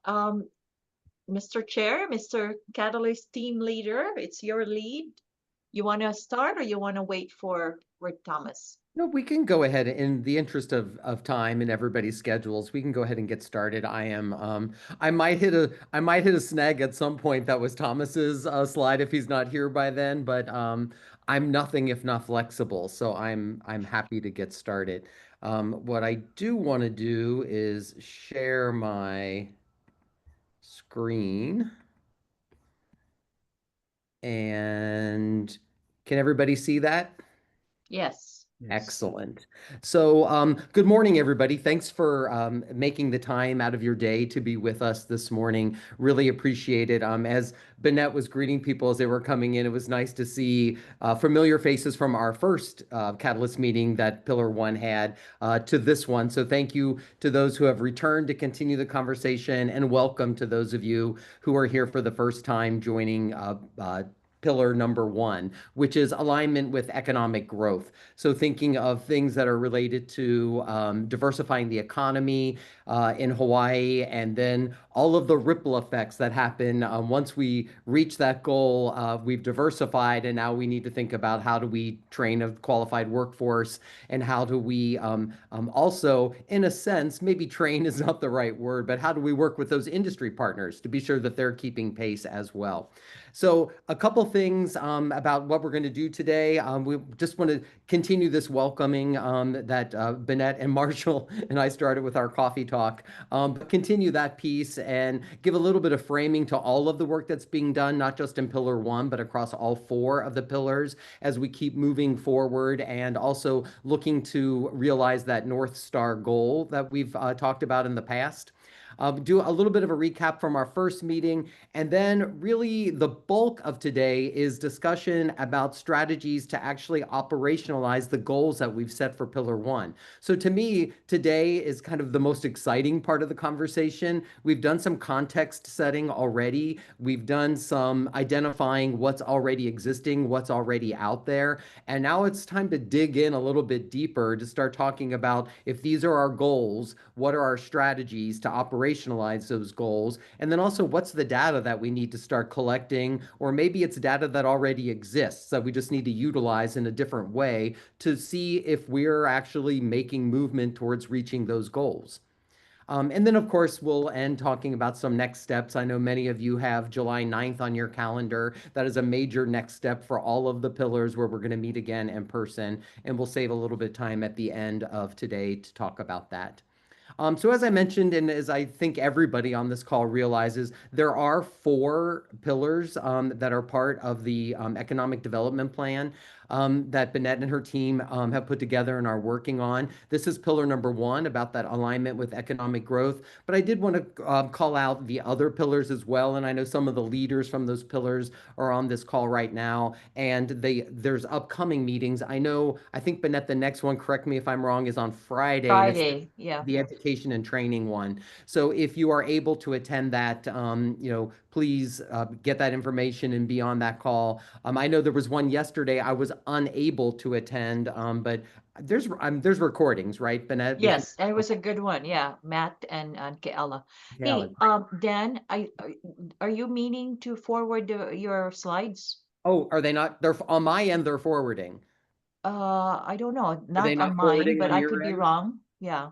Um, Mr. Chair, Mr. Catalyst Team Leader, it's your lead. You want to start or you want to wait for Rick Thomas? No, we can go ahead in the interest of time and everybody's schedules. We can go ahead and get started. I might hit a snag at some point that was Thomas's slide if he's not here by then, but I'm nothing if not flexible, so I'm happy to get started. What I do want to do is share my screen, and can everybody see that? Yes. Yes. Excellent. So, good morning, everybody. Thanks for making the time out of your day to be with us this morning. Really appreciate it. As Bennett was greeting people as they were coming in, it was nice to see familiar faces from our first Catalyst meeting that Pillar One had to this one. So, thank you to those who have returned to continue the conversation, and welcome to those of you who are here for the first time joining Pillar number one, which is alignment with economic growth. So thinking of things that are related to diversifying the economy in Hawaii, and then all of the ripple effects that happen once we reach that goal. We've diversified, and now we need to think about how do we train a qualified workforce, and how do we also, in a sense, maybe train is not the right word, but how do we work with those industry partners to be sure that they're keeping pace as well? So a couple things about what we're going to do today. We just want to continue this welcoming that Bennett and Marshall and I started with our coffee talk, but continue that piece and give a little bit of framing to all of the work that's being done, not just in Pillar One, but across all four of the pillars as we keep moving forward, and also looking to realize that North Star goal that we've talked about in the past. Do a little bit of a recap from our first meeting, and then really the bulk of today is discussion about strategies to actually operationalize the goals that we've set for Pillar One. So to me, today is kind of the most exciting part of the conversation. We've done some context setting already. We've done some identifying what's already existing, what's already out there. And now it's time to dig in a little bit deeper to start talking about, if these are our goals, what are our strategies to operationalize those goals? And then also, what's the data that we need to start collecting? Or maybe it's data that already exists that we just need to utilize in a different way to see if we're actually making movement towards reaching those goals. And then, of course, we'll end talking about some next steps. I know many of you have July 9th on your calendar. That is a major next step for all of the pillars, where we're going to meet again in person. And we'll save a little bit of time at the end of today to talk about that. So as I mentioned, and as I think everybody on this call realizes, there are four pillars that are part of the economic development plan that Bennett and her team have put together and are working on. This is pillar number one, about that alignment with economic growth. But I did want to call out the other pillars as well. And I know some of the leaders from those pillars are on this call right now, and there's upcoming meetings. I think Bennett, the next one, correct me if I'm wrong, is on Friday, and it's Friday, yeah. the education and training one. So if you are able to attend that, please get that information and be on that call. I know there was one yesterday I was unable to attend, but there's recordings, right, Bennett? Yes, it was a good one. Yeah, Matt and Keala. Yeah. Hey, Dan, are you meaning to forward your slides? Oh, are they not? They're on my end. They're forwarding. I don't know, Are they not not on mine, forwarding but on I your could be end? wrong. Yeah,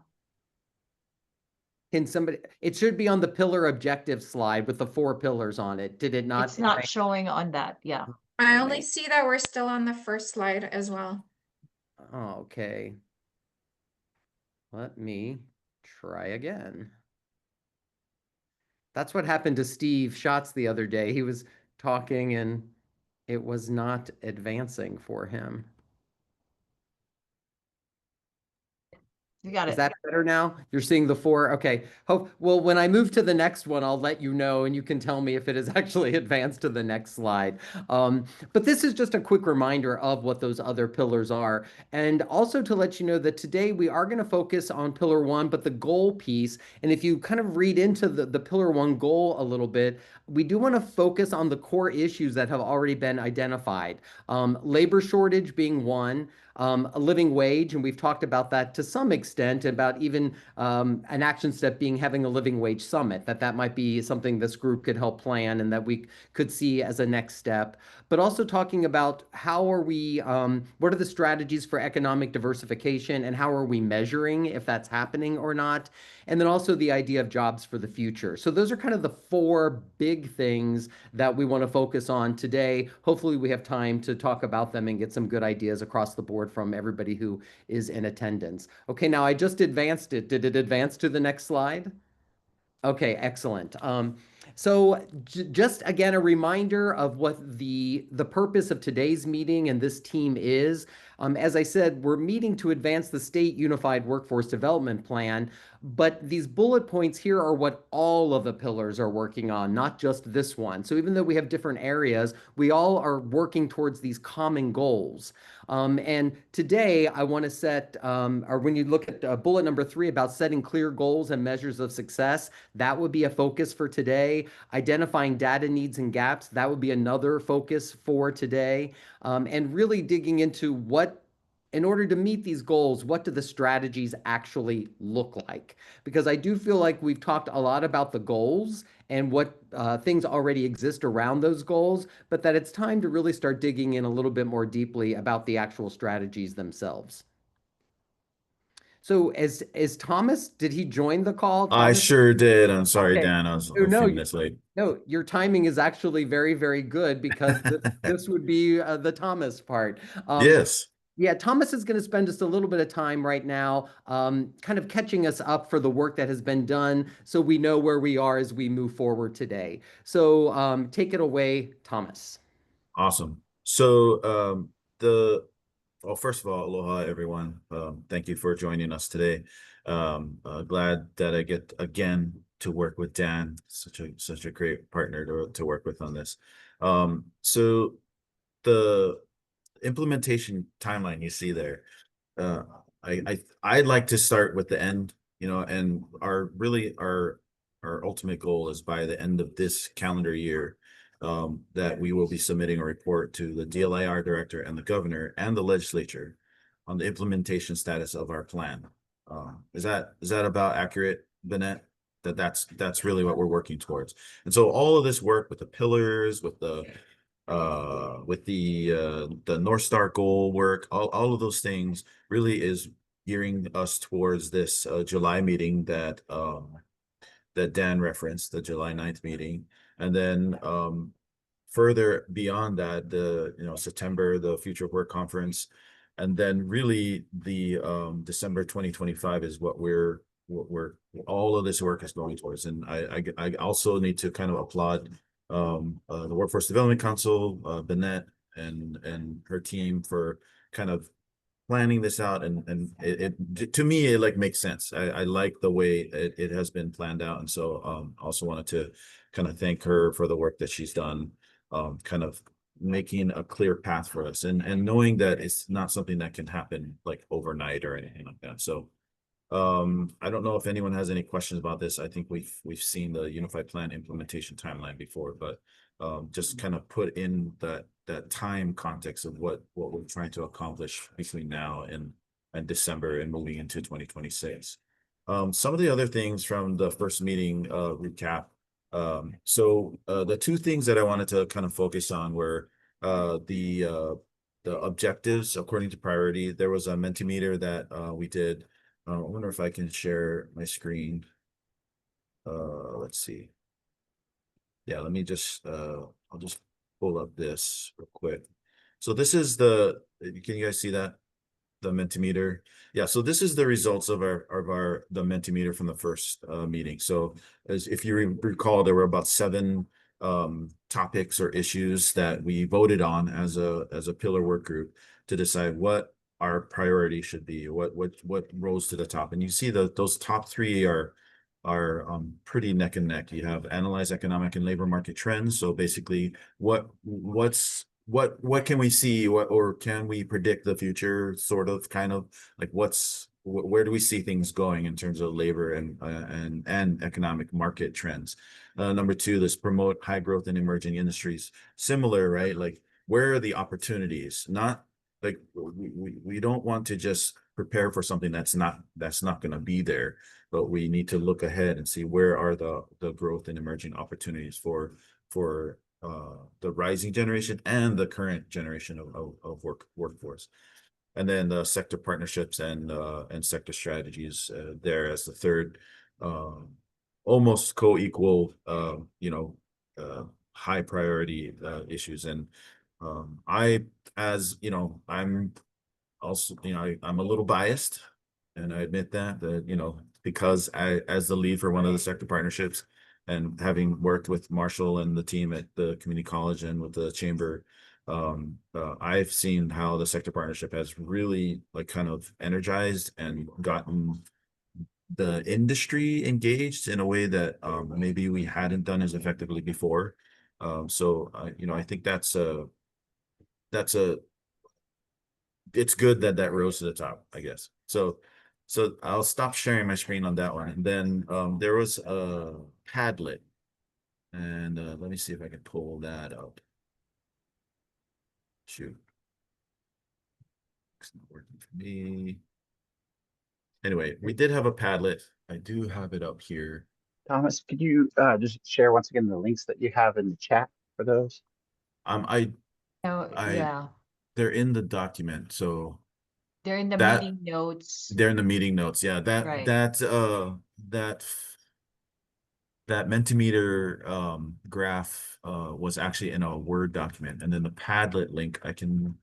Can somebody? It should be on the pillar objective slide with the four pillars on it. Did it not it's not advance? showing on that. Yeah. I only see that we're still on the first slide as well. Oh, okay. Let me try again. That's what happened to Steve Schatz the other day. He was talking and it was not advancing for him. You got Is it. that better now? You're seeing the four? Okay. Well, when I move to the next one, I'll let you know, and you can tell me if it is actually advanced to the next slide. But this is just a quick reminder of what those other pillars are. And also to let you know that today we are going to focus on pillar one, but the goal piece. And if you kind of read into the pillar one goal a little bit, we do want to focus on the core issues that have already been identified. Labor shortage being one. a living wage, and we've talked about that to some extent, about even an action step being having a living wage summit, that might be something this group could help plan and that we could see as a next step. But also talking about how are we, what are the strategies for economic diversification and how are we measuring if that's happening or not? And then also the idea of jobs for the future. So those are kind of the four big things that we want to focus on today. Hopefully we have time to talk about them and get some good ideas across the board from everybody who is in attendance. Okay, now I just advanced it. Did it advance to the next slide? Okay, excellent. So just again, a reminder of what the purpose of today's meeting and this team is. As I said, we're meeting to advance the State Unified Workforce Development Plan, but these bullet points here are what all of the pillars are working on, not just this one. So even though we have different areas, we all are working towards these common goals. And today I want to set, or when you look at bullet number 3 about setting clear goals and measures of success, that would be a focus for today. Identifying data needs and gaps, that would be another focus for today. And really digging into what, in order to meet these goals, what do the strategies actually look like? Because I do feel like we've talked a lot about the goals and what things already exist around those goals, but that it's time to really start digging in a little bit more deeply about the actual strategies themselves. So as Thomas, did he join the call, I Thomas? sure did. I'm sorry, Okay. Dan. I was Oh, a no, few minutes late. no, your timing is actually very, very good because this would be the Thomas part. Yes. Yeah, Thomas is going to spend just a little bit of time right now, kind of catching us up for the work that has been done so we know where we are as we move forward today. So take it away, Thomas. Awesome. So well, first of all, aloha, everyone. Thank you for joining us today. Glad that I get again to work with Dan, such a great partner to work with on this. So the implementation timeline you see there, I'd like to start with the end, and our ultimate goal is by the end of this calendar year, that we will be submitting a report to the DLIR director and the governor and the legislature on the implementation status of our plan. Is that about accurate, Bennett? That's really what we're working towards. And so all of this work with the pillars, with the North Star goal work, all of those things really is gearing us towards this July meeting that Dan referenced, the July 9th meeting. And then further beyond that, September, the Future Work Conference, and then really the December 2025 is what all of this work is going towards. And I also need to kind of applaud the Workforce Development Council, Bennett and her team for kind of planning this out, and it to me it like makes sense. I like the way it has been planned out, and so also wanted to kind of thank her for the work that she's done, kind of making a clear path for us, and knowing that it's not something that can happen like overnight or anything like that. So I don't know if anyone has any questions about this. I think we've seen the Unified Plan implementation timeline before, but just kind of put in that time context of what we're trying to accomplish between now and December and moving into 2026. Some of the other things from the first meeting recap. So the two things that I wanted to kind of focus on were the objectives according to priority. There was a Mentimeter that we did. I wonder if I can share my screen. Let's see. Yeah, let me just I'll just pull up this real quick. So this is can you guys see that? The Mentimeter. Yeah, so this is the results of the Mentimeter from the first meeting. So as if you recall, there were about 7 topics or issues that we voted on as a pillar work group to decide what our priority should be, what rose to the top. And you see those top 3 are pretty neck and neck. You have analyze economic and labor market trends. So basically what can we see, or can we predict the future, sort of, kind of like where do we see things going in terms of labor and economic market trends. Number 2, let's promote high growth and emerging industries. Similar, right? Like, where are the opportunities? Not like we don't want to just prepare for something that's not going to be there, but we need to look ahead and see where are the growth and emerging opportunities for the rising generation and the current generation of workforce. And then the sector partnerships and sector strategies there as the third, almost co-equal, high priority issues. And as you know, I'm also, I'm a little biased, and I admit that, because as the lead for one of the sector partnerships, and having worked with Marshall and the team at the community college and with the chamber, I've seen how the sector partnership has really like kind of energized and gotten the industry engaged in a way that maybe we hadn't done as effectively before. So I think that's a it's good that that rose to the top, I guess. So I'll stop sharing my screen on that one. And then there was a Padlet, and let me see if I can pull that up. Shoot, it's not working for me. Anyway, we did have a Padlet. I do have it up here. Thomas, could you just share once again the links that you have in the chat for those? I Oh, yeah, they're in the document, so they're in the that- meeting notes. they're in the meeting notes. Yeah, Right. that Mentimeter graph was actually in a Word document, and then the Padlet link I can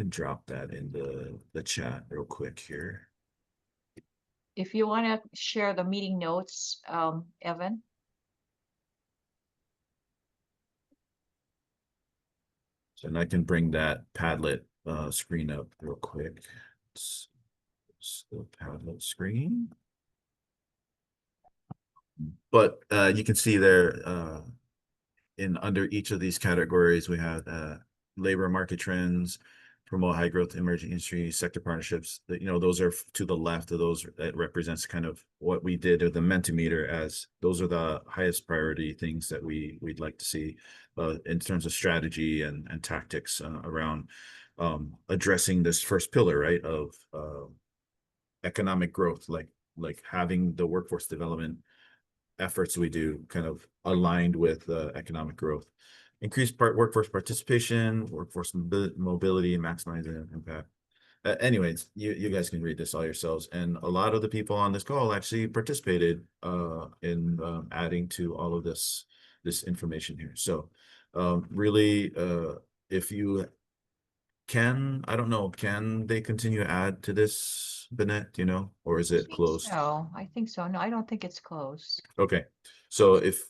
drop that in the chat real quick here. If you want to share the meeting notes, Evan. So, and I can bring that Padlet screen up real quick. It's the Padlet screen. But you can see there in under each of these categories, we have labor market trends, promote high growth emerging industry, sector partnerships. Those are to the left of those. That represents kind of what we did with the Mentimeter, as those are the highest priority things that we'd like to see in terms of strategy and tactics around addressing this first pillar, right, of economic growth, like having the workforce development efforts we do kind of aligned with economic growth, increased workforce participation, workforce mobility, maximizing impact. Anyways, you guys can read this all yourselves, and a lot of the people on this call actually participated in adding to all of this information here. So really, if you can, I don't know, can they continue to add to this, Bennett, or is it closed? So I think so. No, I don't think it's closed. Okay, so if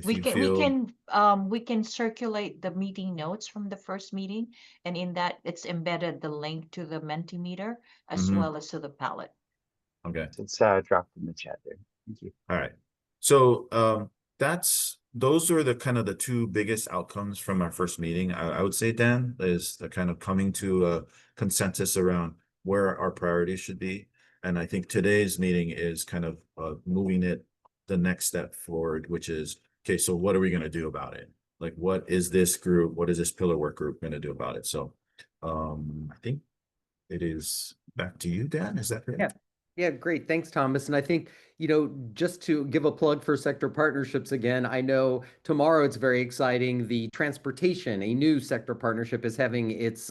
We you can feel we can circulate the meeting notes from the first meeting, and in that it's embedded the link to the Mentimeter as Mhm. well as to the palette. okay, It's dropped in the chat there. Thank you. all right. So those are the kind of the two biggest outcomes from our first meeting. I would say, Dan, is the kind of coming to a consensus around where our priorities should be. And I think today's meeting is kind of moving it the next step forward, which is, okay, so what are we going to do about it? Like, what is this pillar work group going to do about it? So I think it is back to you, Dan. Is that correct? Yeah. Yeah, great. Thanks, Thomas. And I think, just to give a plug for sector partnerships again, I know tomorrow it's very exciting. The transportation, a new sector partnership, is having its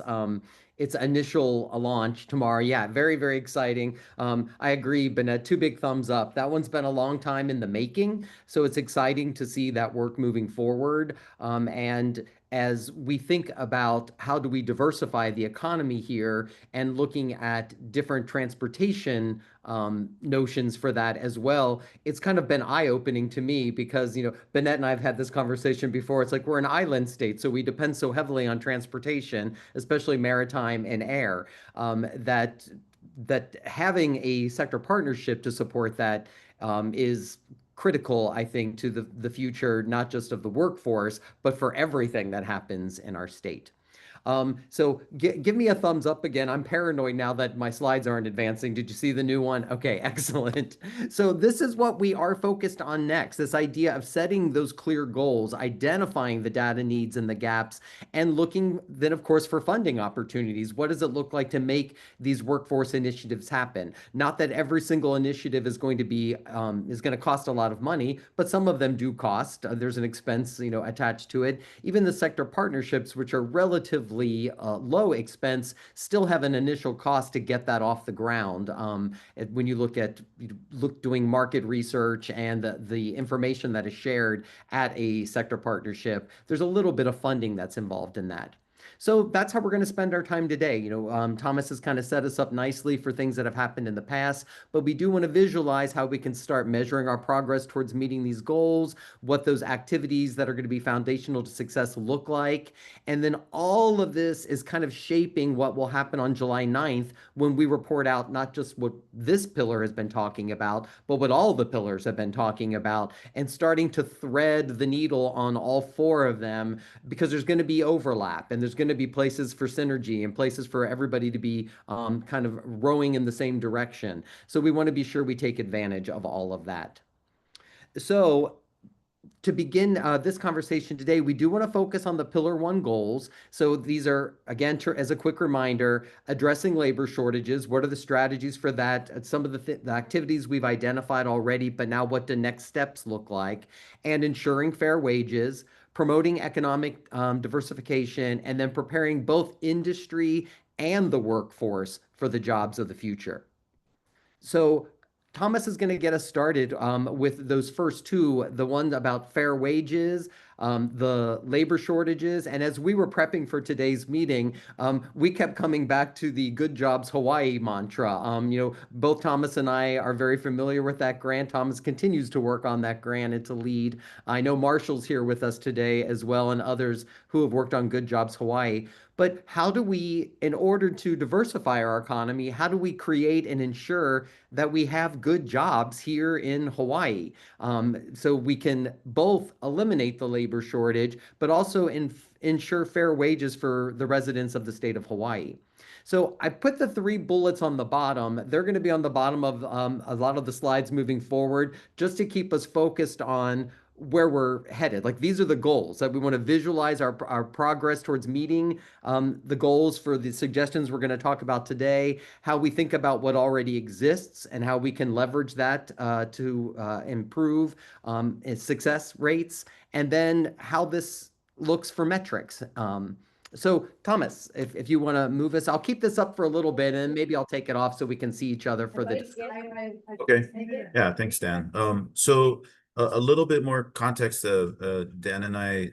initial launch tomorrow. Yeah, very, very exciting. I agree, Bennett, two big thumbs up. That one's been a long time in the making, so it's exciting to see that work moving forward. And as we think about how do we diversify the economy here and looking at different transportation notions for that as well, it's kind of been eye-opening to me because, Bennett and I have had this conversation before. It's like we're an island state, so we depend so heavily on transportation, especially maritime and air, that having a sector partnership to support that is critical, I think, to the future, not just of the workforce, but for everything that happens in our state. So give me a thumbs up again. I'm paranoid now that my slides aren't advancing. Did you see the new one? Okay, excellent. So this is what we are focused on next, this idea of setting those clear goals, identifying the data needs and the gaps, and looking then, of course, for funding opportunities. What does it look like to make these workforce initiatives happen? Not that every single initiative is going to be is going to cost a lot of money, but some of them do cost. There's an expense, attached to it. Even the sector partnerships, which are relatively low expense, still have an initial cost to get that off the ground. When you look at doing market research and the information that is shared at a sector partnership, there's a little bit of funding that's involved in that. So that's how we're going to spend our time today. Thomas has kind of set us up nicely for things that have happened in the past, but we do want to visualize how we can start measuring our progress towards meeting these goals, what those activities that are going to be foundational to success look like. And then all of this is kind of shaping what will happen on July 9th when we report out not just what this pillar has been talking about, but what all the pillars have been talking about, and starting to thread the needle on all four of them, because there's going to be overlap and there's going to be places for synergy and places for everybody to be kind of rowing in the same direction. So we want to be sure we take advantage of all of that. So to begin this conversation today, we do want to focus on the Pillar 1 goals. So these are, again, as a quick reminder, addressing labor shortages. What are the strategies for that? Some of the activities we've identified already, but now what do next steps look like? And ensuring fair wages, promoting economic diversification, and then preparing both industry and the workforce for the jobs of the future. So Thomas is going to get us started with those first two, the one about fair wages, the labor shortages. And as we were prepping for today's meeting, we kept coming back to the Good Jobs Hawaii mantra. Both Thomas and I are very familiar with that grant. Thomas continues to work on that grant and to lead. I know Marshall's here with us today as well, and others who have worked on Good Jobs Hawaii. But how do we, in order to diversify our economy, how do we create and ensure that we have good jobs here in Hawaii? So we can both eliminate the labor shortage, but also ensure fair wages for the residents of the state of Hawaii. So I put the 3 bullets on the bottom. They're going to be on the bottom of a lot of the slides moving forward, just to keep us focused on where we're headed. Like, these are the goals that we want to visualize our progress towards meeting the goals for the suggestions we're going to talk about today, how we think about what already exists and how we can leverage that to improve success rates, and then how this looks for metrics. So Thomas, if you want to move us, I'll keep this up for a little bit and maybe I'll take it off so we can see each other for the discussion. Okay. Yeah, thanks, Dan. So a little bit more context of Dan and I,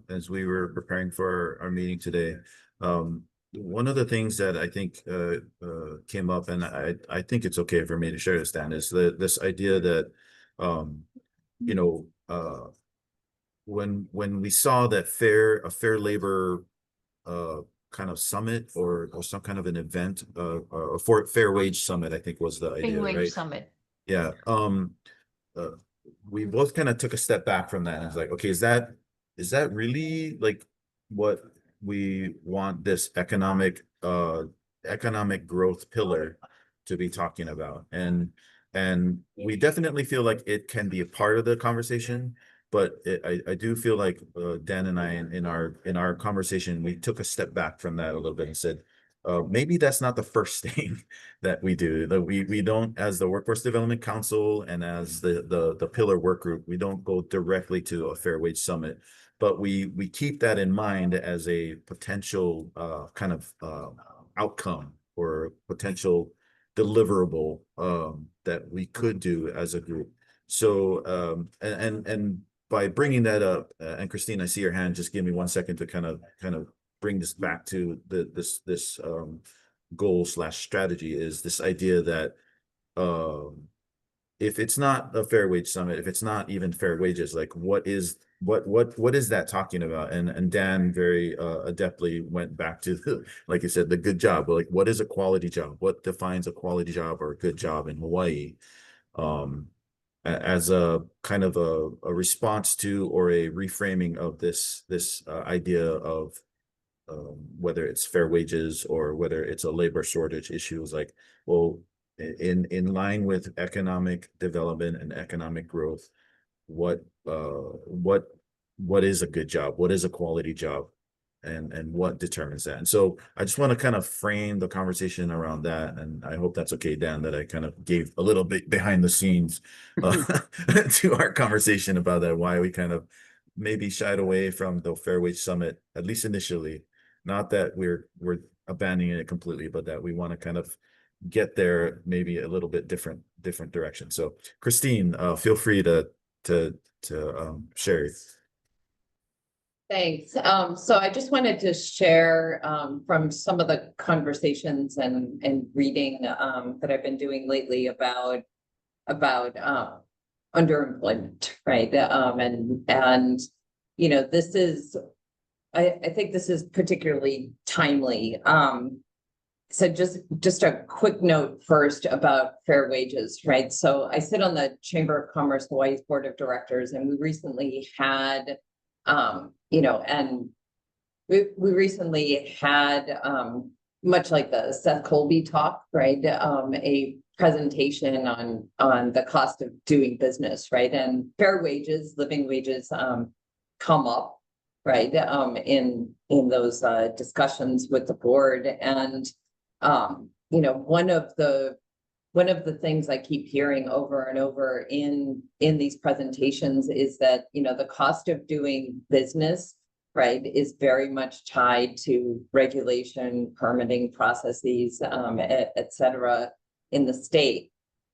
as we were preparing for our meeting today. One of the things that I think came up, and I think it's okay for me to share this, Dan, is this idea that when we saw that a fair labor kind of summit or some kind of an event, a fair wage summit, I think was the idea, Fair wage right? summit. Yeah. We both kind of took a step back from that and it's like, okay, is that really like what we want this economic growth pillar to be talking about? And we definitely feel like it can be a part of the conversation, but I do feel like Dan and I in our conversation, we took a step back from that a little bit and said, maybe that's not the first thing that we do. That we don't, as the Workforce Development Council and as the Pillar Work Group, we don't go directly to a Fair Wage Summit, but we keep that in mind as a potential kind of outcome or potential deliverable that we could do as a group. So and by bringing that up, and Christine, I see your hand. Just give me 1 second to kind of bring this back to this goal/strategy, is this idea that if it's not a fair wage summit, if it's not even fair wages, like what is that talking about? And Dan very adeptly went back to like you said, the good job. Like, what is a quality job? What defines a quality job or a good job in Hawaii? As a kind of a response to or a reframing of this idea of whether it's fair wages or whether it's a labor shortage issue, is like, well, in line with economic development and economic growth, what is a good job? What is a quality job? And what determines that? And so I just want to kind of frame the conversation around that. And I hope that's okay, Dan, that I kind of gave a little bit behind the scenes to our conversation about that, why we kind of maybe shied away from the Fair Wage Summit, at least initially. Not that we're abandoning it completely, but that we want to kind of get there maybe a little bit different direction. So Christine, feel free to share. Thanks. So I just wanted to share from some of the conversations and reading that I've been doing lately about underemployment, right? And you know, this is, I think this is particularly timely. So just a quick note first about fair wages, right? So I sit on the Chamber of Commerce Hawaii's Board of Directors, and we recently had you know, and we recently had, much like the Seth Colby talk, right? A presentation on the cost of doing business, right? And fair wages, living wages, come up, right? In those discussions with the board. And you know, one of the things I keep hearing over and over in these presentations is that, you know, the cost of doing business, right, is very much tied to regulation, permitting processes, et cetera, in the state.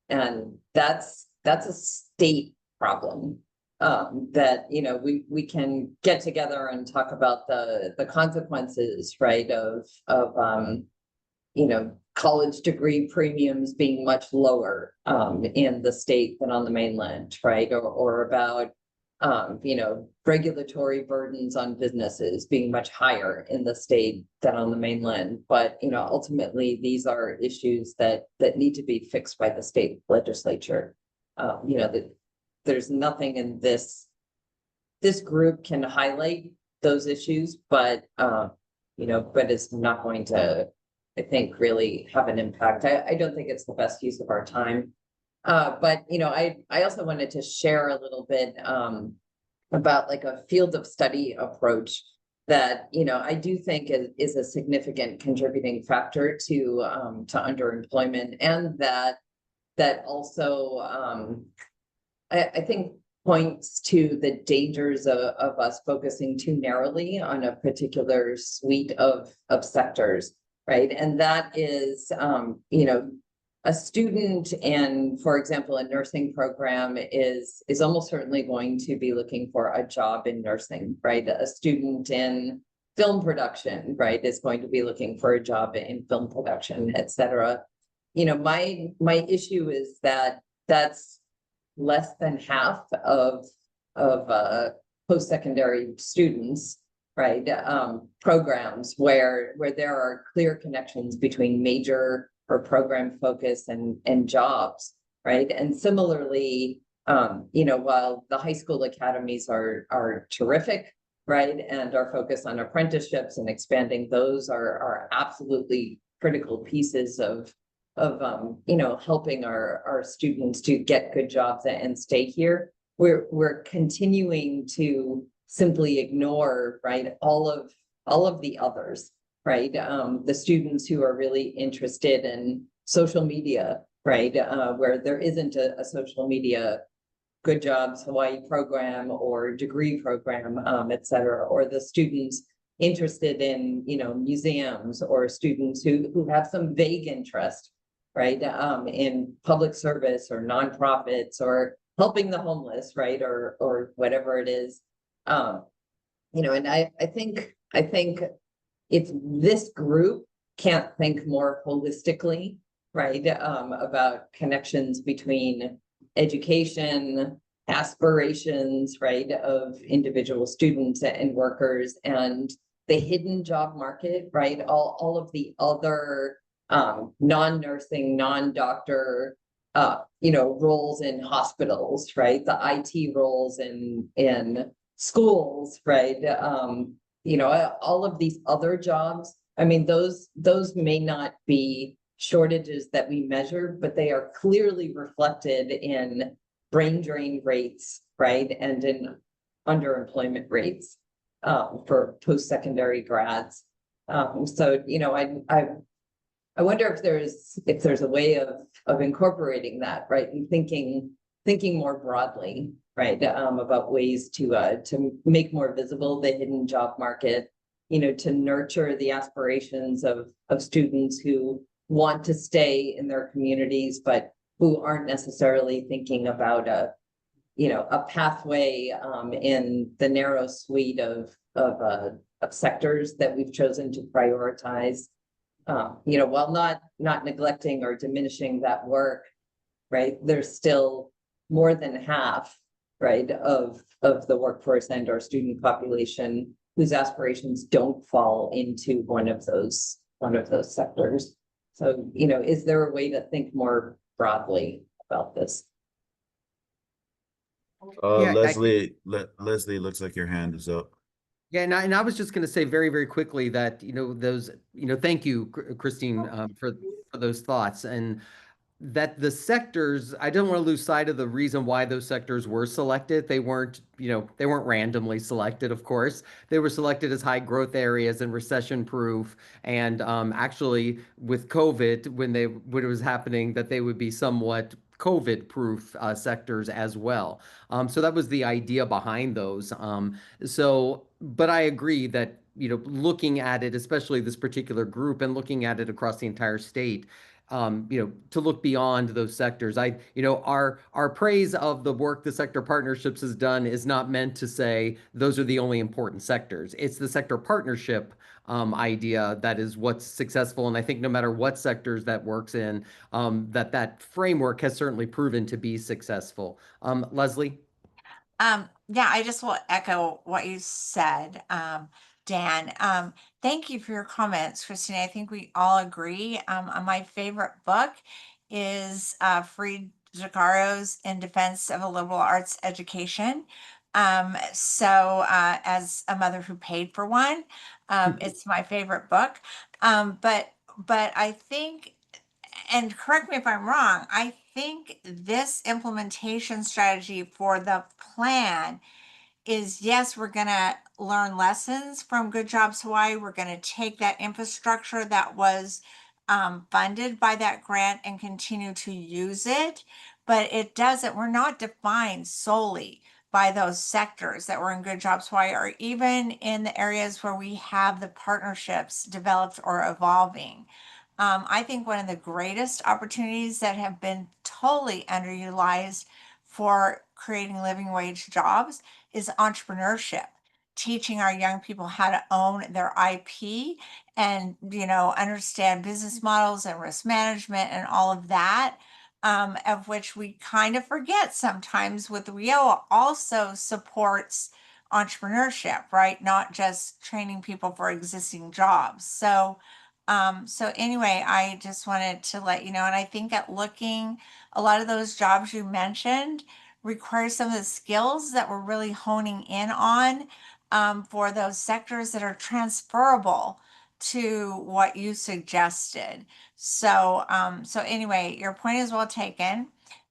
And that's a state problem. That, you know, we can get together and talk about the consequences, right, of you know, college degree premiums being much lower in the state than on the mainland, right? Or about, you know, regulatory burdens on businesses being much higher in the state than on the mainland. But, you know, ultimately, these are issues that need to be fixed by the state legislature. You know, that there's nothing in this group can highlight those issues, but, you know, but it's not going to, I think, really have an impact. I don't think it's the best use of our time. But, you know, I also wanted to share a little bit about like a field of study approach that, you know, I do think is a significant contributing factor to underemployment, and that also I think points to the dangers of us focusing too narrowly on a particular suite of sectors. Right. And that is, you know, a student in, for example, a nursing program is almost certainly going to be looking for a job in nursing, right? A student in film production, right, is going to be looking for a job in film production, et cetera. You know, my issue is that that's less than half of post-secondary students, right? Programs where there are clear connections between major or program focus and jobs, right? And similarly, you know, while the high school academies are terrific, right, and our focus on apprenticeships and expanding those are absolutely critical pieces of you know, helping our students to get good jobs and stay here. We're continuing to simply ignore, right, all of the others, right? The students who are really interested in social media, right, where there isn't a social media Good Jobs Hawaii program or degree program, et cetera, or the students interested in, you know, museums, or students who have some vague interest, right, in public service or nonprofits or helping the homeless, right, or whatever it is. You know, and I think if this group can't think more holistically, right, about connections between education, aspirations, right, of individual students and workers, and the hidden job market, right, all of the other non-nursing, non-doctor, you know, roles in hospitals, right, the IT roles in schools, right, all of these other jobs, I mean, those may not be shortages that we measure, but they are clearly reflected in brain drain rates, right? And in underemployment rates for post-secondary grads. So, I wonder if there's a way of incorporating that, right? And thinking more broadly, right? About ways to make more visible the hidden job market, to nurture the aspirations of students who want to stay in their communities, but who aren't necessarily thinking about a pathway in the narrow suite of sectors that we've chosen to prioritize. While not neglecting or diminishing that work, right? There's still more than half, right, of the workforce and our student population whose aspirations don't fall into one of those sectors. So, is there a way to think more broadly about this? Yeah, Leslie, Leslie, looks like your hand is up. Yeah, and I was just going to say very, very quickly that, thank you, Christine, for those thoughts. And that the sectors, I don't want to lose sight of the reason why those sectors were selected. They weren't randomly selected, of course. They were selected as high growth areas and recession proof. And actually with COVID, when it was happening, that they would be somewhat COVID proof sectors as well. So that was the idea behind those. But I agree that, looking at it, especially this particular group and looking at it across the entire state, to look beyond those sectors. Our praise of the work the sector partnerships has done is not meant to say those are the only important sectors. It's the sector partnership idea that is what's successful. And I think no matter what sectors that works in, that framework has certainly proven to be successful. Leslie? Yeah, I just will echo what you said, Dan. Thank you for your comments, Christine. I think we all agree. My favorite book is Fareed Zakaro's In Defense of a Liberal Arts Education. As a mother who paid for one, it's my favorite book. But I think, and correct me if I'm wrong, I think this implementation strategy for the plan is, yes, we're going to learn lessons from Good Jobs Hawaii. We're going to take that infrastructure that was funded by that grant and continue to use it. But we're not defined solely by those sectors that were in Good Jobs Hawaii, or even in the areas where we have the partnerships developed or evolving. I think one of the greatest opportunities that have been totally underutilized for creating living wage jobs is entrepreneurship, teaching our young people how to own their IP and, understand business models and risk management and all of that, of which we kind of forget sometimes. With Rio also supports entrepreneurship, right? Not just training people for existing jobs. So anyway, I just wanted to let you know, and I think at looking, a lot of those jobs you mentioned require some of the skills that we're really honing in on for those sectors that are transferable to what you suggested. So anyway, your point is well taken.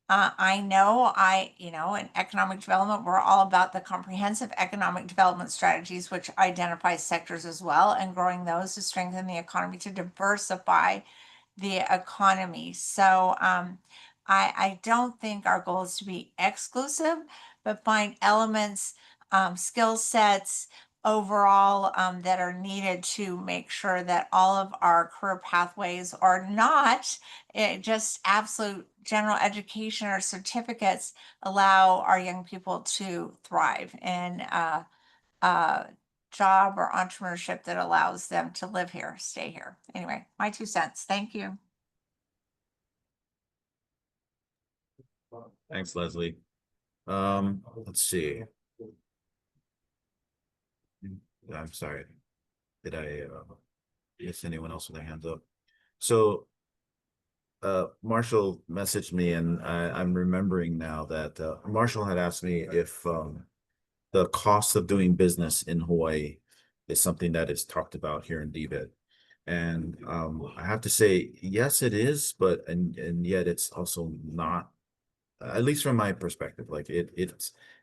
I know in economic development, we're all about the comprehensive economic development strategies, which identify sectors as well, and growing those to strengthen the economy, to diversify the economy. So I don't think our goal is to be exclusive, but find elements, skill sets overall that are needed to make sure that all of our career pathways are not just absolute general education or certificates, allow our young people to thrive in job or entrepreneurship that allows them to live here, stay here. Anyway, my 2 cents. Thank you. Thanks, Leslie. Let's see. I'm sorry. Did I miss anyone else with their hands up? So Marshall messaged me, and I'm remembering now that Marshall had asked me if the cost of doing business in Hawaii is something that is talked about here in DBID. And I have to say, yes, it is, but and yet it's also not, at least from my perspective. Like it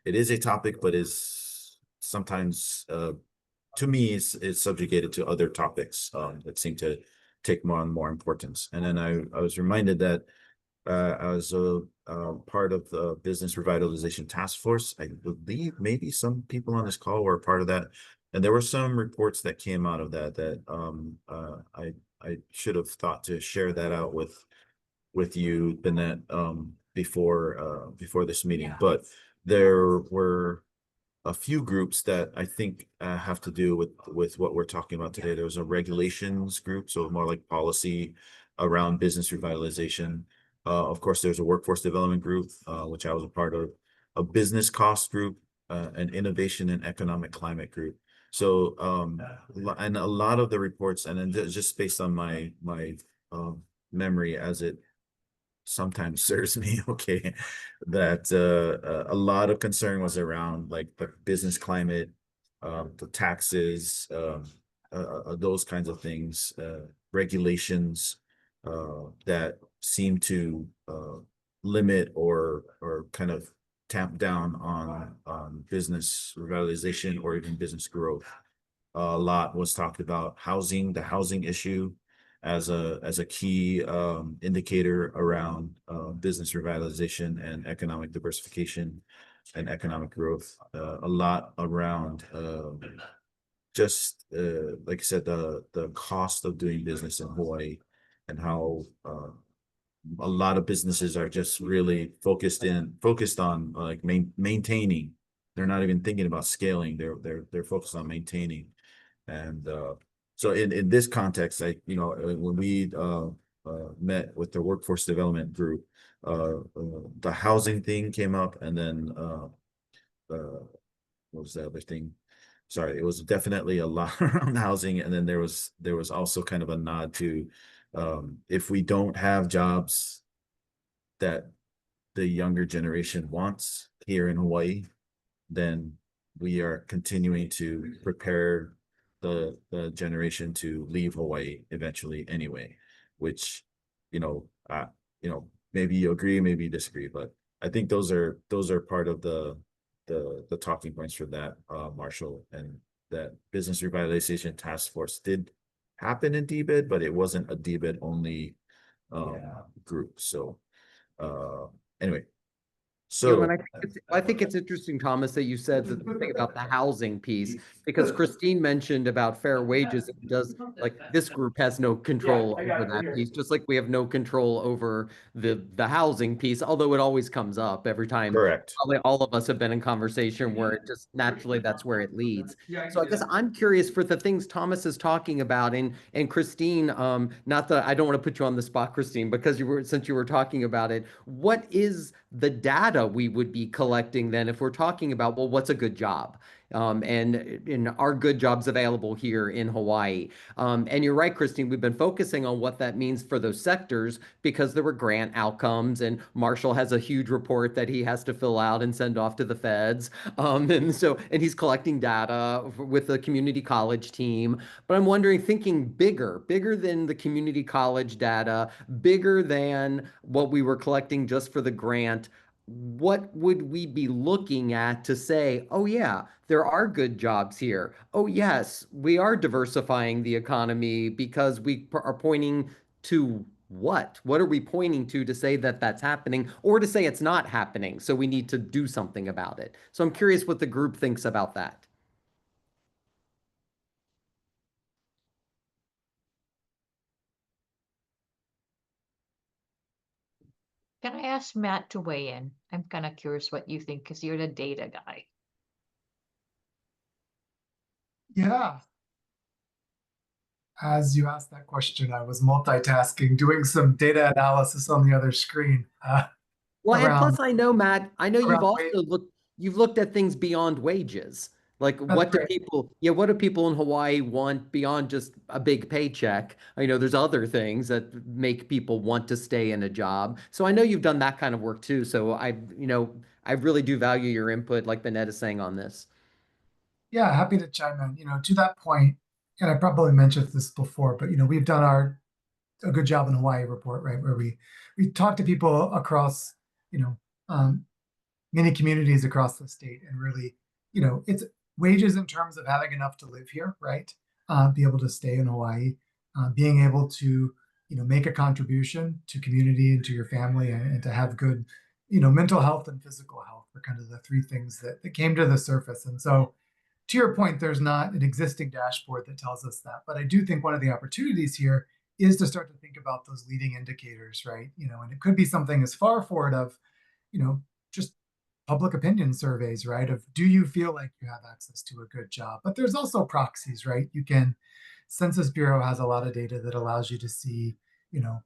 is a topic, but is sometimes to me is subjugated to other topics that seem to take more and more importance. And then I was reminded that I was a part of the Business Revitalization Task Force. I believe maybe some people on this call were a part of that. And there were some reports that came out of that I should have thought to share that out with you, Bennett, before this meeting. But there were a few groups that I think have to do with what we're talking about today. There was a regulations group, so more like policy around business revitalization. Of course, there's a workforce development group, which I was a part of, a business cost group, an innovation and economic climate group. So, and a lot of the reports, and then just based on my memory as it sometimes serves me, okay, that a lot of concern was around like the business climate, the taxes, those kinds of things, regulations that seem to limit or kind of tamp down on business revitalization or even business growth. A lot was talked about housing, the housing issue as a key indicator around business revitalization and economic diversification and economic growth. A lot around just like I said, the cost of doing business in Hawaii and how a lot of businesses are just really focused on like maintaining. They're not even thinking about scaling. They're focused on maintaining. And so in this context, when we met with the workforce development group, the housing thing came up, and then what was the other thing? Sorry, it was definitely a lot around housing, and then there was also kind of a nod to if we don't have jobs that the younger generation wants here in Hawaii, then we are continuing to prepare the generation to leave Hawaii eventually anyway, which, maybe you agree, maybe you disagree, but I think those are part of the talking points for that, Marshall, and that Business Revitalization Task Force did happen in DBID, but it wasn't a DBID only group. So anyway. So And I think it's interesting, Thomas, that you said the thing about the housing piece, because Christine mentioned about fair wages. It does, like, this group has no control over that piece, just like we have no control over the housing piece, although it always comes up every time. correct. Probably all of us have been in conversation where it just naturally that's where it leads. So I guess I'm curious for the things Thomas is talking about, and Christine, not that I don't want to put you on the spot, Christine, because since you were talking about it, what is the data we would be collecting then if we're talking about, well, what's a good job? And are good jobs available here in Hawaii? And you're right, Christine, we've been focusing on what that means for those sectors because there were grant outcomes, and Marshall has a huge report that he has to fill out and send off to the feds. And he's collecting data with the community college team. But I'm wondering, thinking bigger than the community college data, bigger than what we were collecting just for the grant, what would we be looking at to say, oh yeah, there are good jobs here. Oh yes, we are diversifying the economy because we are pointing to what? What are we pointing to say that that's happening, or to say it's not happening? So we need to do something about it. So I'm curious what the group thinks about that. Can I ask Matt to weigh in? I'm kind of curious what you think because you're the data guy. Yeah. As you asked that question, I was multitasking, doing some data analysis on the other screen. Well, and Around- plus I know, Matt, I know you've around also wage- you've looked at things beyond wages. Like what do right. what do people in Hawaii want beyond just a big paycheck? I know there's other things that make people want to stay in a job. So I know you've done that kind of work too. So I really do value your input, like Bennett is saying on this. Yeah, happy to chime in. To that point, and I probably mentioned this before, but we've done a good job in Hawaii report, right, where we talk to people across, you know, um, many communities across the state, and really, it's wages in terms of having enough to live here, right? Be able to stay in Hawaii, being able to, make a contribution to community and to your family, and to have good, mental health and physical health are kind of the three things that came to the surface. And so, to your point, there's not an existing dashboard that tells us that. But I do think one of the opportunities here is to start to think about those leading indicators, right? And it could be something as far forward of, just public opinion surveys, right? Of, do you feel like you have access to a good job? But there's also proxies, right? Census Bureau has a lot of data that allows you to see, you know,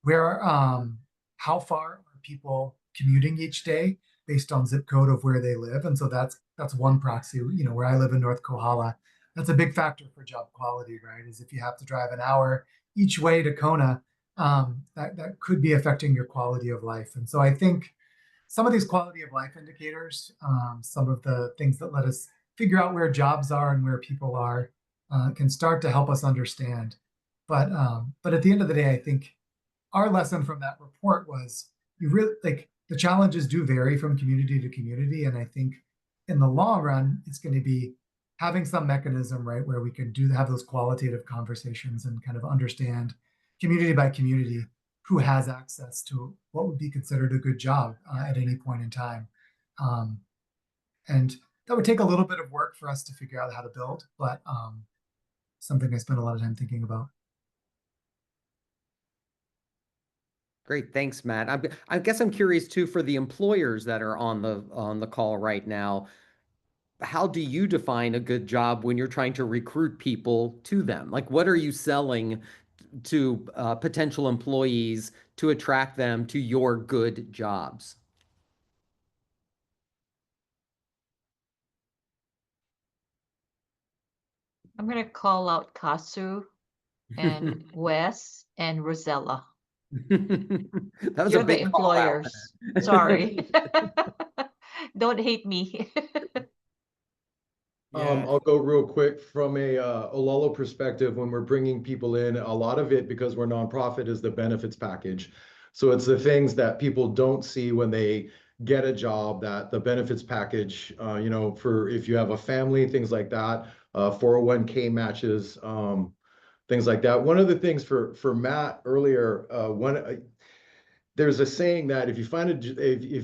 where how far are people commuting each day based on zip code of where they live. And so that's one proxy. Where I live in North Kohala, that's a big factor for job quality, right? Is if you have to drive an hour each way to Kona, that could be affecting your quality of life. And so I think some of these quality of life indicators, some of the things that let us figure out where jobs are and where people are, can start to help us understand. But at the end of the day, I think our lesson from that report was, you really, like, the challenges do vary from community to community. And I think in the long run, it's going to be having some mechanism, right, where we can have those qualitative conversations and kind of understand community by community who has access to what would be considered a good job at any point in time. And that would take a little bit of work for us to figure out how to build, but something I spent a lot of time thinking about. Great, thanks, Matt. I guess I'm curious too, for the employers that are on the call right now. How do you define a good job when you're trying to recruit people to them? Like, what are you selling to potential employees to attract them to your good jobs? I'm going to call out Kasu and Wes and Rosella. That was You're a the big call out. employers. Sorry. Don't hate me. I'll go real quick from a Olelo perspective. When we're bringing people in, a lot of it, because we're nonprofit, is the benefits package. So it's the things that people don't see when they get a job, that the benefits package, for if you have a family, things like that, 401k matches, things like that. One of the things for Matt earlier, there's a saying that if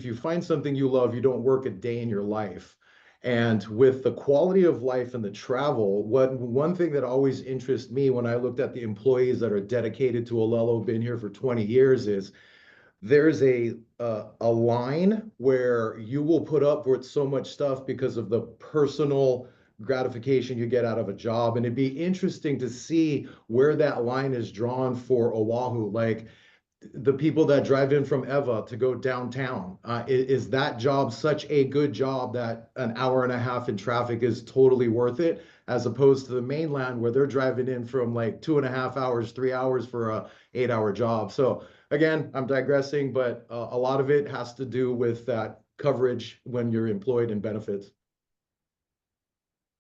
you find something you love, you don't work a day in your life. And with the quality of life and the travel, one thing that always interests me when I looked at the employees that are dedicated to Olelo, been here for 20 years, is there's a line where you will put up with so much stuff because of the personal gratification you get out of a job. And it'd be interesting to see where that line is drawn for Oahu. Like, the people that drive in from Eva to go downtown, is that job such a good job that an hour and a half in traffic is totally worth it, as opposed to the mainland where they're driving in from like 2.5 hours, 3 hours for a 8-hour job? So again, I'm digressing, but a lot of it has to do with that coverage when you're employed in benefits.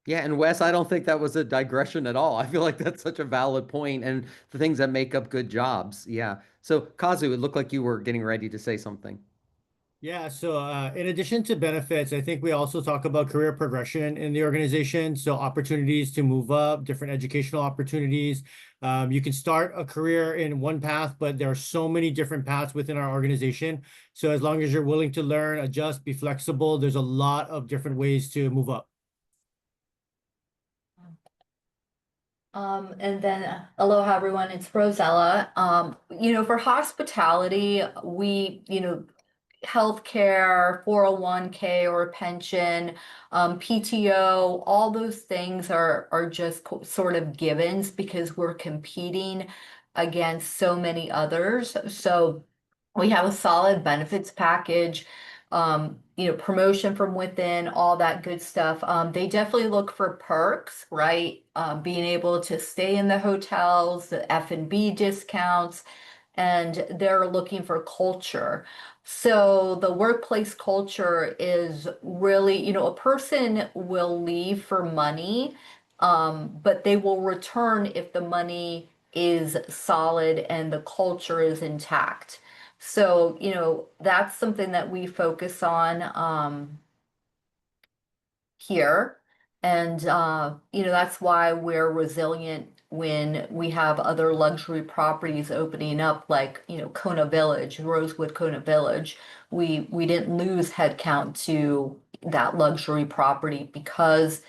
Yeah, and Wes, I don't think that was a digression at all. I feel like that's such a valid point, and the things that make up good jobs. Yeah. So, Kazu, it looked like you were getting ready to say something. Yeah, so in addition to benefits, I think we also talk about career progression in the organization. So opportunities to move up, different educational opportunities. You can start a career in one path, but there are so many different paths within our organization. So as long as you're willing to learn, adjust, be flexible, there's a lot of different ways to move up. And then aloha everyone, it's Rosella. For hospitality, we, healthcare, 401k or a pension, PTO, all those things are just sort of givens because we're competing against so many others. So we have a solid benefits package, promotion from within, all that good stuff. They definitely look for perks, right? Being able to stay in the hotels, the F&B discounts, and they're looking for culture. So the workplace culture is really, a person will leave for money, but they will return if the money is solid and the culture is intact. So, that's something that we focus on here. And, that's why we're resilient when we have other luxury properties opening up, like, Kona Village, Rosewood Kona Village. We didn't lose headcount to that luxury property because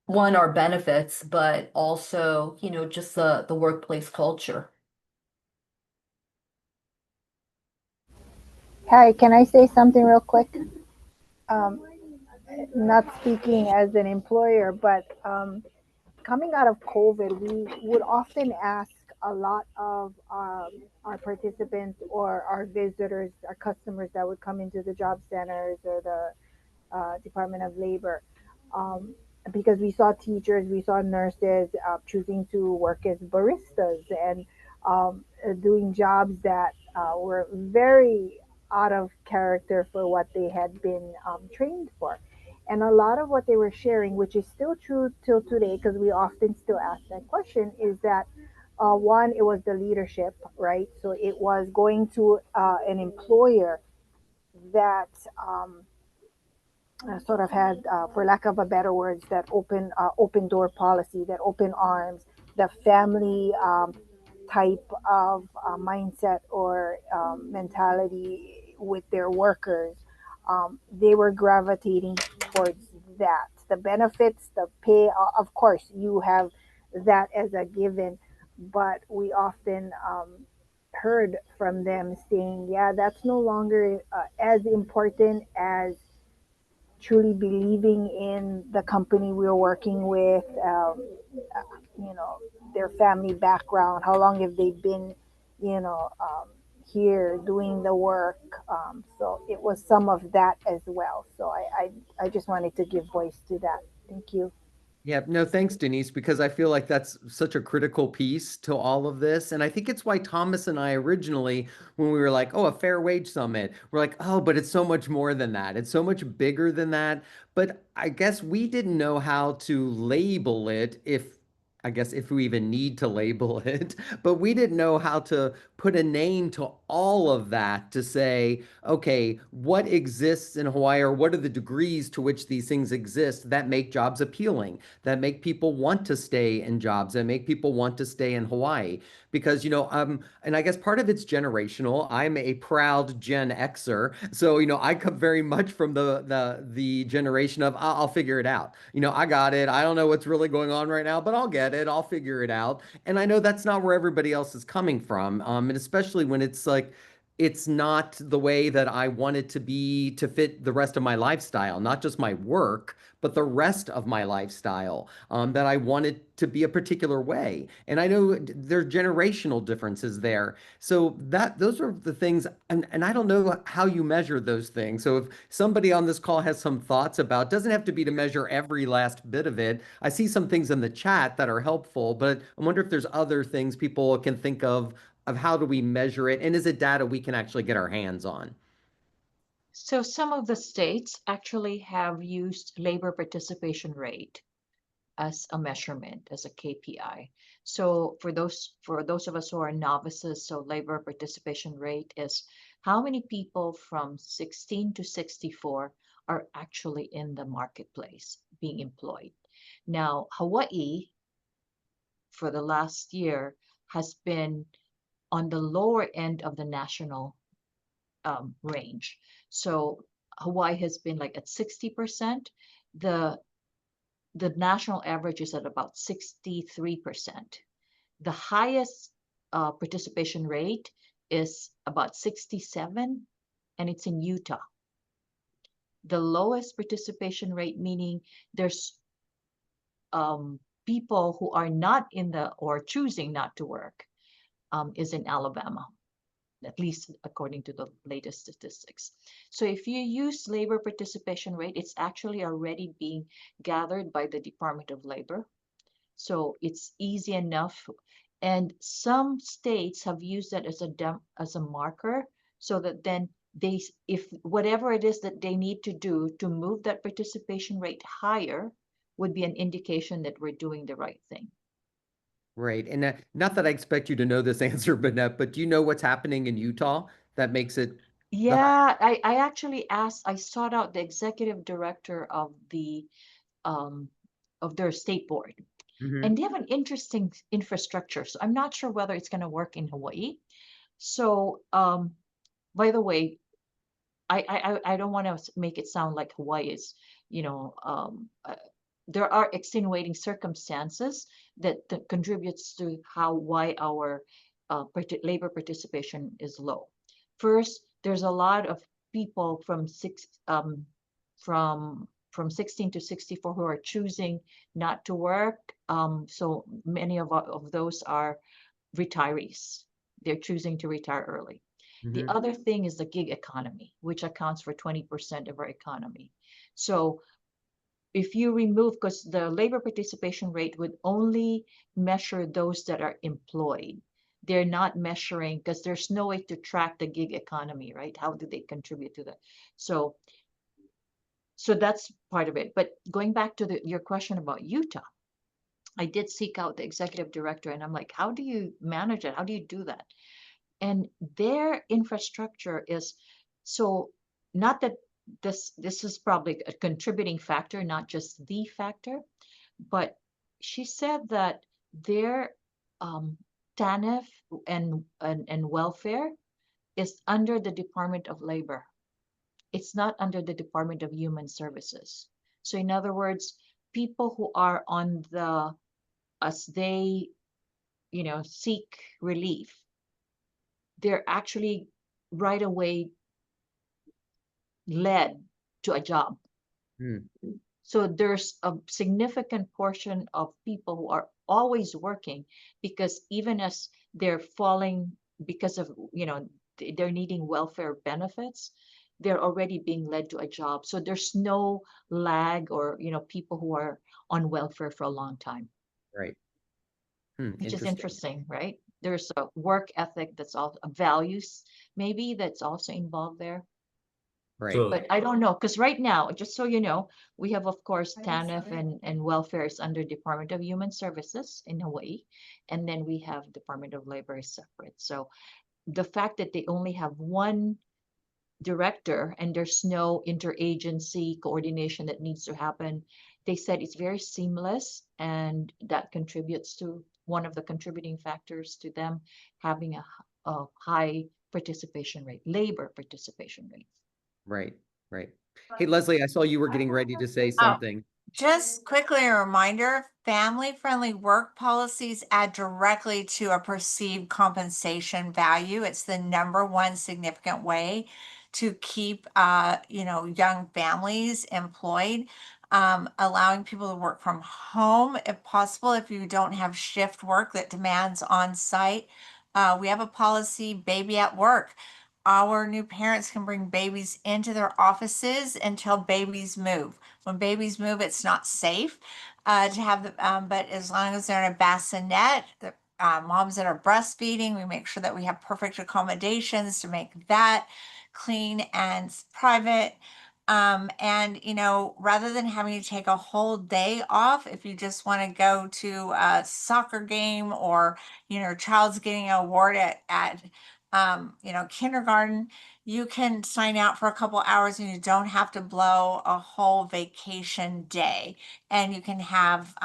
one, our benefits, but also, just the workplace culture. Hi, can I say something real quick? Um, Not speaking as an employer, but coming out of COVID, we would often ask a lot of our participants or our visitors, our customers that would come into the job centers or the Department of Labor, because we saw teachers, we saw nurses choosing to work as baristas and doing jobs that were very out of character for what they had been trained for. And a lot of what they were sharing, which is still true till today, because we often still ask that question, is that one, it was the leadership, right? So it was going to an employer that sort of had, for lack of a better words, that open door policy, that open arms, the family type of mindset or mentality with their workers. They were gravitating towards that. The benefits, the pay, of course, you have that as a given, but we often heard from them saying, yeah, that's no longer as important as truly believing in the company we are working with, you know, their family background, how long have they been, here doing the work. So it was some of that as well. So I just wanted to give voice to that. Thank you. Yeah, no, thanks, Denise, because I feel like that's such a critical piece to all of this. And I think it's why Thomas and I originally, when we were like, oh, a fair wage summit, we're like, oh, but it's so much more than that. It's so much bigger than that. But I guess we didn't know how to label it, I guess if we even need to label it, but we didn't know how to put a name to all of that to say, okay, what exists in Hawaii, or what are the degrees to which these things exist that make jobs appealing, that make people want to stay in jobs, that make people want to stay in Hawaii? Because, and I guess part of it's generational. I'm a proud Gen Xer. So, I come very much from the generation of I'll figure it out. I got it. I don't know what's really going on right now, but I'll get it. I'll figure it out. And I know that's not where everybody else is coming from. And especially when it's like, it's not the way that I want it to be to fit the rest of my lifestyle, not just my work, but the rest of my lifestyle, that I want it to be a particular way. And I know there are generational differences there. So those are the things, and I don't know how you measure those things. So if somebody on this call has some thoughts about, doesn't have to be to measure every last bit of it. I see some things in the chat that are helpful, but I wonder if there's other things people can think of how do we measure it, and is it data we can actually get our hands on? So some of the states actually have used labor participation rate as a measurement, as a KPI. So for those of us who are novices, so labor participation rate is how many people from 16 to 64 are actually in the marketplace being employed. Now, Hawaii, for the last year, has been on the lower end of the national range. So Hawaii has been like at 60%. The national average is at about 63%. The highest participation rate is about 67, and it's in Utah. The lowest participation rate, meaning there's people who are not in the or choosing not to work, is in Alabama, at least according to the latest statistics. So if you use labor participation rate, it's actually already being gathered by the Department of Labor. So it's easy enough. And some states have used that as a marker, so that then if whatever it is that they need to do to move that participation rate higher would be an indication that we're doing the right thing. Right. And not that I expect you to know this answer, Bennett, but do you know what's happening in Utah that makes it the Yeah, I actually I sought out the executive director of their state board, Mhm. and they have an interesting infrastructure. So I'm not sure whether it's going to work in Hawaii. So, by the way, I don't want to make it sound like Hawaii is, there are extenuating circumstances that contributes to why our labor participation is low. First, there's a lot of people from 16 to 64 who are choosing not to work. So many of those are retirees. They're choosing to retire early. The Mhm. other thing is the gig economy, which accounts for 20% of our economy. So if you remove, because the labor participation rate would only measure those that are employed. They're not measuring, because there's no way to track the gig economy, right? How do they contribute to that? So that's part of it. But going back to your question about Utah, I did seek out the executive director, and I'm like, how do you manage it? How do you do that? And their infrastructure is so, not that this is probably a contributing factor, not just the factor, but she said that their TANF and welfare is under the Department of Labor. It's not under the Department of Human Services. So in other words, people who are on as they seek relief, they're actually right away led to a job. Hmm. So there's a significant portion of people who are always working, because even as they're falling because of, they're needing welfare benefits, they're already being led to a job. So there's no lag, or, people who are on welfare for a long time, Right. which is Interesting. interesting, right? There's a work ethic that's also values, maybe, that's also involved there. Right. So But I don't know, because right now, just so you know, we have, of course, TANF and welfare is under Department of Human Services in Hawaii, and then we have Department of Labor is separate. So the fact that they only have one director and there's no interagency coordination that needs to happen, they said it's very seamless, and that contributes to one of the contributing factors to them having a high participation rate, labor participation rate. Right. Right. Hey, Leslie, I saw you were getting ready to say something. Just quickly a reminder, family-friendly work policies add directly to a perceived compensation value. It's the number one significant way to keep young families employed. Allowing people to work from home if possible, if you don't have shift work that demands on site. We have a policy, baby at work. Our new parents can bring babies into their offices until babies move. When babies move, it's not safe to have but as long as they're in a bassinet, the moms that are breastfeeding, we make sure that we have perfect accommodations to make that clean and private. And rather than having to take a whole day off, if you just want to go to a soccer game, or child's getting an award at kindergarten, you can sign out for a couple hours and you don't have to blow a whole vacation day. And you can have,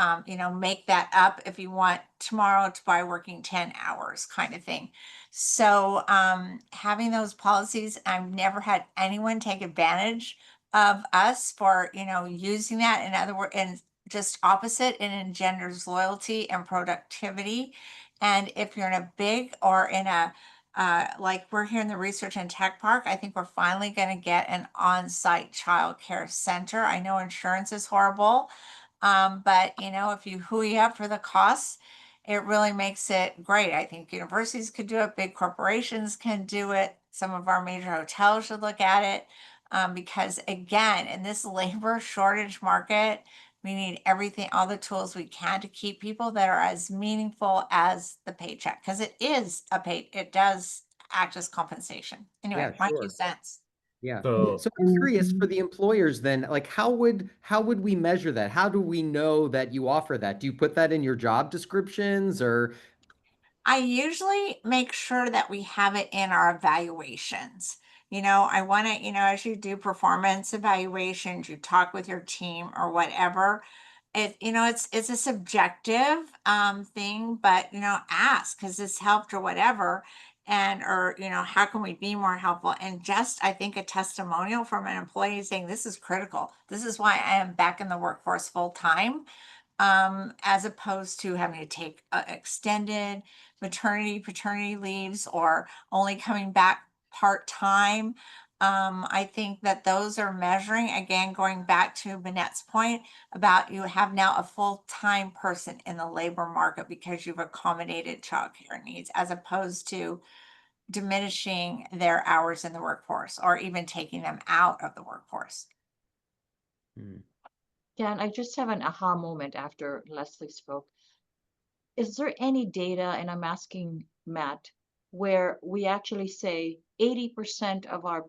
make that up if you want tomorrow by working 10 hours kind of thing. So having those policies, I've never had anyone take advantage of us for, using that. In other words, and just opposite, it engenders loyalty and productivity. And if you're in a big or in a like we're here in the Research and Tech Park, I think we're finally going to get an on-site child care center. I know insurance is horrible, but if you hui up for the costs, it really makes it great. I think universities could do it, big corporations can do it. Some of our major hotels should look at it, because again, in this labor shortage market, We need everything, all the tools we can to keep people that are as meaningful as the paycheck, because it is it does act as compensation. Anyway, Yeah, my sure. 2 cents. Yeah. So So I'm curious for the employers then, like how would we measure that? How do we know that you offer that? Do you put that in your job descriptions or I usually make sure that we have it in our evaluations. I want to, as you do performance evaluations, you talk with your team or whatever. It's a subjective thing, but ask, has this helped or whatever, and or how can we be more helpful? And just I think a testimonial from an employee saying this is critical. This is why I am back in the workforce full time, as opposed to having to take extended maternity, paternity leaves, or only coming back part-time. I think that those are measuring, again, going back to Manette's point about you have now a full-time person in the labor market because you've accommodated childcare needs, as opposed to diminishing their hours in the workforce or even taking them out of the workforce. Hmm. Yeah, and I just have an aha moment after Leslie spoke. Is there any data, and I'm asking Matt, where we actually say 80% of our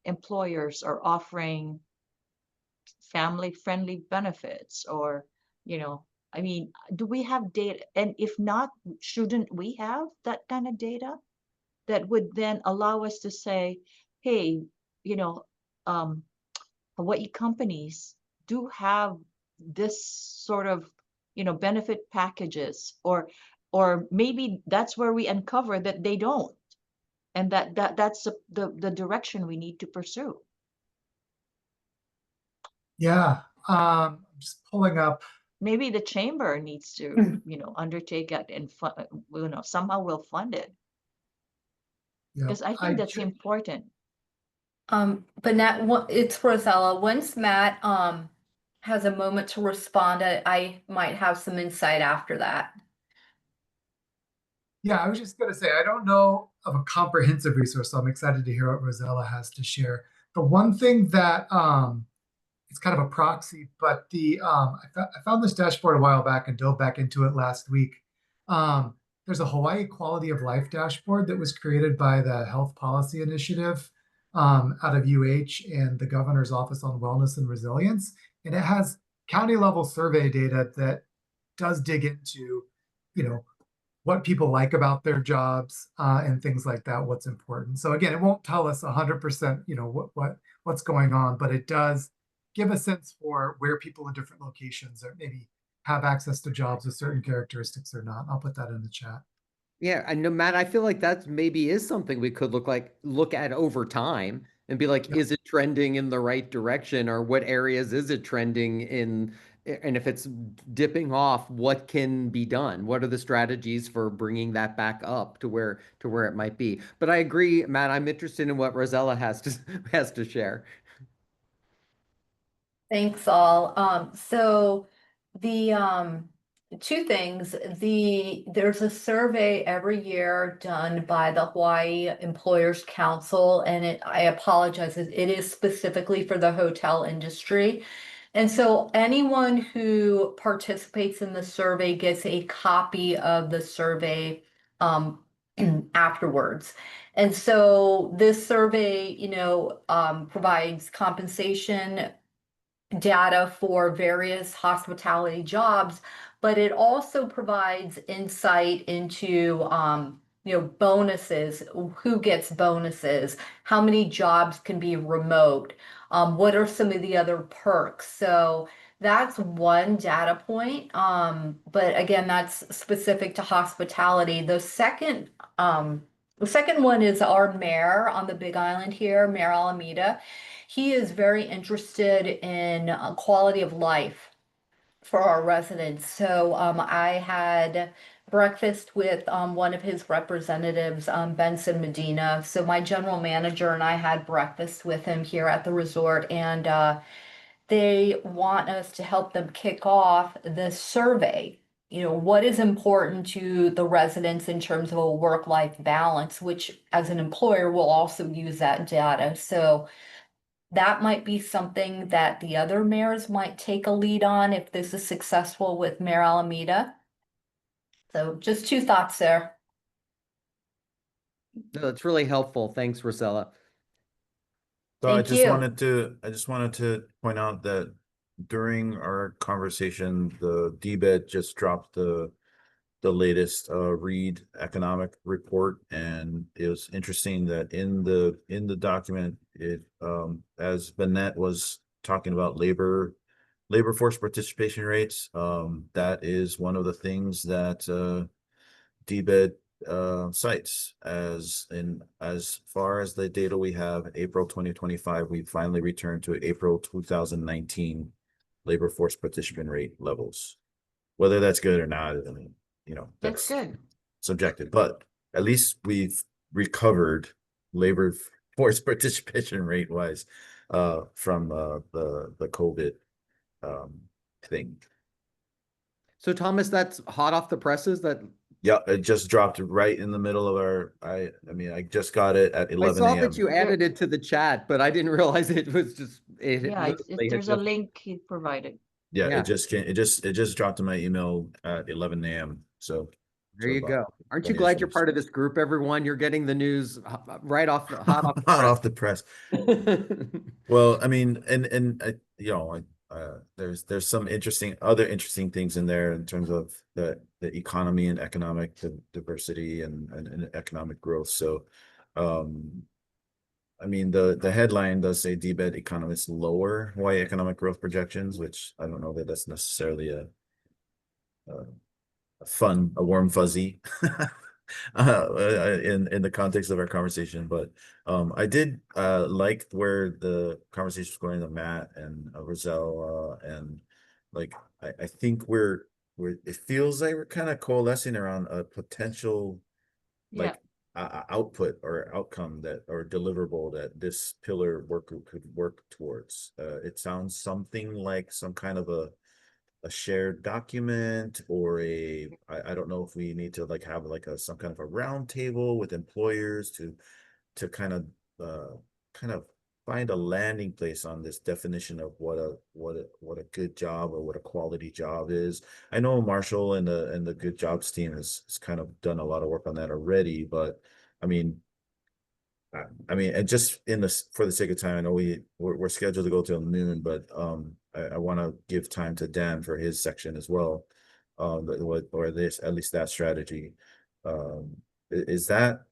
employers are offering family-friendly benefits, or, I mean, do we have data? And if not, shouldn't we have that kind of data that would then allow us to say, hey, you know, um, Hawaii companies do have this sort of, benefit packages, or maybe that's where we uncover that they don't, and that's the direction we need to pursue. Yeah, just pulling up. Maybe the chamber needs to, undertake it and somehow we'll fund it, Yeah, because I think that's important. But it's Rosella. Once Matt has a moment to respond, I might have some insight after that. Yeah, I was just going to say, I don't know of a comprehensive resource, so I'm excited to hear what Rosella has to share. The one thing that it's kind of a proxy, but I found this dashboard a while back and dove back into it last week. There's a Hawaii Quality of Life dashboard that was created by the Health Policy Initiative out of UH and the Governor's Office on Wellness and Resilience. And it has county level survey data that does dig into, what people like about their jobs and things like that, what's important. So again, it won't tell us 100%, what's going on, but it does give a sense for where people in different locations or maybe have access to jobs with certain characteristics or not. I'll put that in the chat. Yeah, I know, Matt, I feel like that maybe is something we could look at over time and be like, Yeah. is it trending in the right direction, or what areas is it trending in? And if it's dipping off, what can be done? What are the strategies for bringing that back up to where it might be? But I agree, Matt, I'm interested in what Rosella has to share. Thanks all. So the two things, there's a survey every year done by the Hawaii Employers Council, and I apologize, it is specifically for the hotel industry. And so anyone who participates in the survey gets a copy of the survey afterwards. And so this survey, provides compensation data for various hospitality jobs, but it also provides insight into bonuses, who gets bonuses, how many jobs can be remote, what are some of the other perks. So that's one data point. But again, that's specific to hospitality. The second one is our mayor on the Big Island here, Mayor Alameda. He is very interested in quality of life for our residents. So I had breakfast with one of his representatives, Benson Medina. So my general manager and I had breakfast with him here at the resort, and they want us to help them kick off the survey. What is important to the residents in terms of a work-life balance, which as an employer will also use that data. So that might be something that the other mayors might take a lead on if this is successful with Mayor Alameda. So just two thoughts there. No, that's really helpful. Thanks, Rosella. So I Thank just you. wanted to point out that during our conversation, the DBED just dropped the latest READ economic report, and it was interesting that in the document, it as Bennett was talking about labor force participation rates, that is one of the things that DBED cites as far as the data we have, April 2025, we finally returned to April 2019 labor force participant rate levels. Whether that's good or not, I mean, That's good. subjective, but at least we've recovered labor force participation rate wise from the COVID thing. So Thomas, that's hot off the presses. That Yeah, it just dropped right in the middle of our. I mean, I just got it at I 11 saw a.m. that you added it to the chat, but I didn't realize it was just Yeah, literally had there's a just. link he provided. Yeah, Yeah. it just came. It just dropped in my email at 11 a.m. So There you about go. Aren't you 20 glad you're minutes. part of this group, everyone? You're getting the news right off the hot off the Hot press. off the press. Well, I mean, and there's some other interesting things in there in terms of the economy and economic diversity and economic growth. So, I mean, the headline does say DBED economists lower Hawaii economic growth projections, which I don't know that that's necessarily a warm fuzzy in the context of our conversation, but I did like where the conversation was going to Matt and Roselle, and like I think we're it feels like we're kind of coalescing around a potential like output or outcome that or deliverable that this pillar work group could work towards. It sounds something like some kind of a shared document or I don't know if we need to like have like some kind of a round table with employers to kind of find a landing place on this definition of what a good job or what a quality job is. I know Marshall and the good jobs team has kind of done a lot of work on that already, but I mean, and just for the sake of time, I know we're scheduled to go till noon, but I want to give time to Dan for his section as well. Or this at least that strategy. Is that?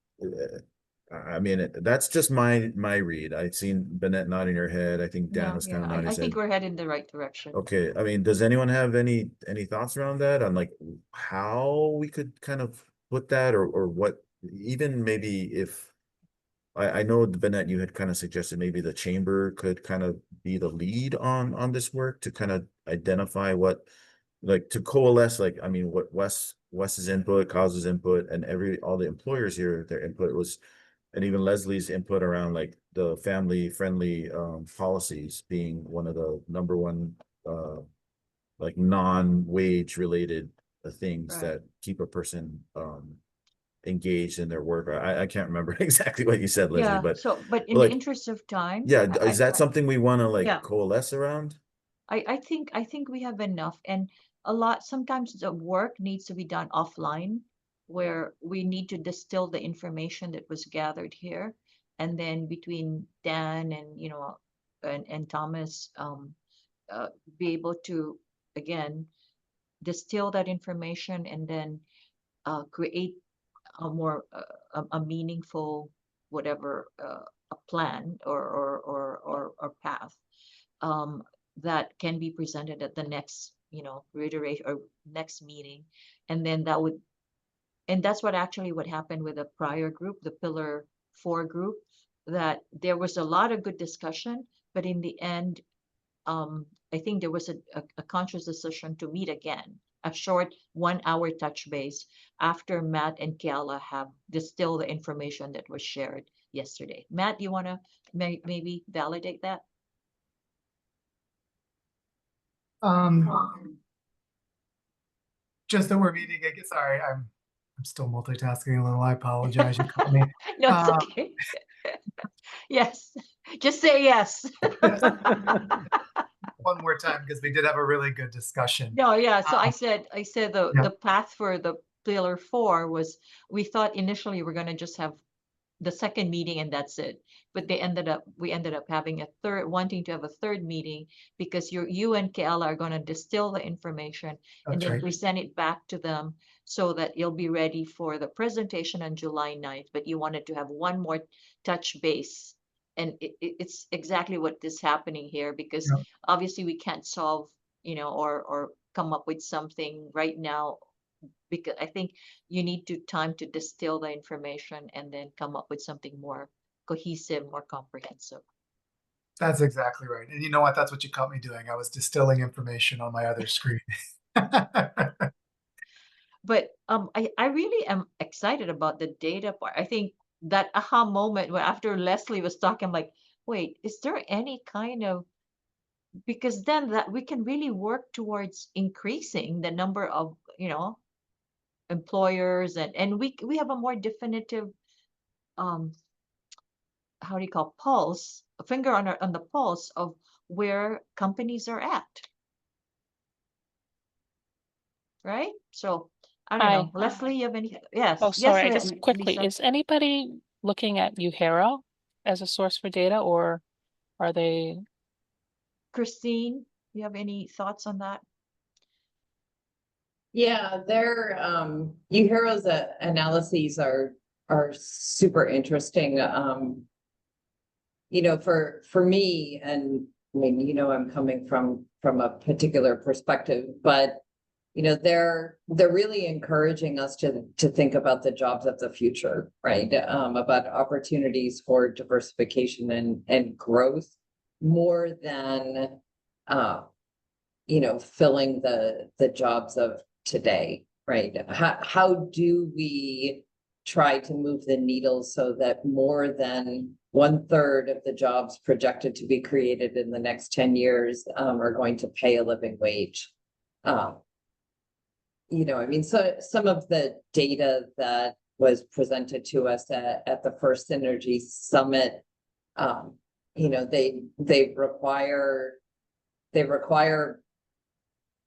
I mean, that's just my read. I've seen Bennett nodding her head. I think Dan was kind of nodding I his head. think we're heading in the right direction. Okay, I mean, does anyone have any thoughts around that on like how we could kind of put that or what even maybe if I know, Bennett, you had kind of suggested maybe the chamber could kind of be the lead on this work to kind of identify what, like to coalesce, like, I mean, what Wes's input, Cause's input, and all the employers here, their input was, and even Leslie's input around like the family friendly policies being one of the number one like non-wage related things that keep a person engaged in their work. I can't remember exactly what you said, Leslie, but but in the like, interest of time, yeah, is that something we want to like yeah. coalesce around? I think we have enough, and sometimes the work needs to be done offline, where we need to distill the information that was gathered here, and then between Dan and and Thomas, be able to again distill that information and then create a more a meaningful whatever a plan or path that can be presented at the next reiteration or next meeting, and then that's what happened with the prior group, the Pillar 4 group, that there was a lot of good discussion, but in the end I think there was a conscious decision to meet again, a short 1 hour touch base after Matt and Kiala have distilled the information that was shared yesterday. Matt, you want to maybe validate that? Just that we're meeting again. Sorry, I'm still multitasking a little. I apologize. You caught me. No, it's okay. Yes, just say yes. One more time, because we did have a really good discussion. No, yeah, so I Um, said yeah. the path for the pillar 4 was, we thought initially we're gonna just have the second meeting and that's it. But we ended up having a third, wanting to have a third meeting because you and KL are gonna distill the information and That's then right. present it back to them so that you'll be ready for the presentation on July 9th, but you wanted to have one more touch base. And it's exactly what is happening here because Yeah. obviously we can't solve, or come up with something right now, because I think you need to time to distill the information and then come up with something more cohesive, more comprehensive. That's exactly right. And you know what? That's what you caught me doing. I was distilling information on my other screen. But I really am excited about the data part. I think that aha moment when after Leslie was talking, I'm like, wait, is there any kind of, because then that we can really work towards increasing the number of, employers, and we have a more definitive, um how do you call, pulse, a finger on the pulse of where companies are at, right? So I don't know, Hi. Leslie, you have any? Yes, Oh, yes, sorry. I just quickly, Lisa. is anybody looking at UHERO as a source for data, or are they? Christine, you have any thoughts on that? Yeah, their UHERO's analyses are super interesting. For me, and I mean, I'm coming from a particular perspective, but they're really encouraging us to think about the jobs of the future, right? About opportunities for diversification and growth more than filling the jobs of today, right? How do we try to move the needle so that more than 1/3 of the jobs projected to be created in the next 10 years are going to pay a living wage? So some of the data that was presented to us at the First Synergy Summit, they require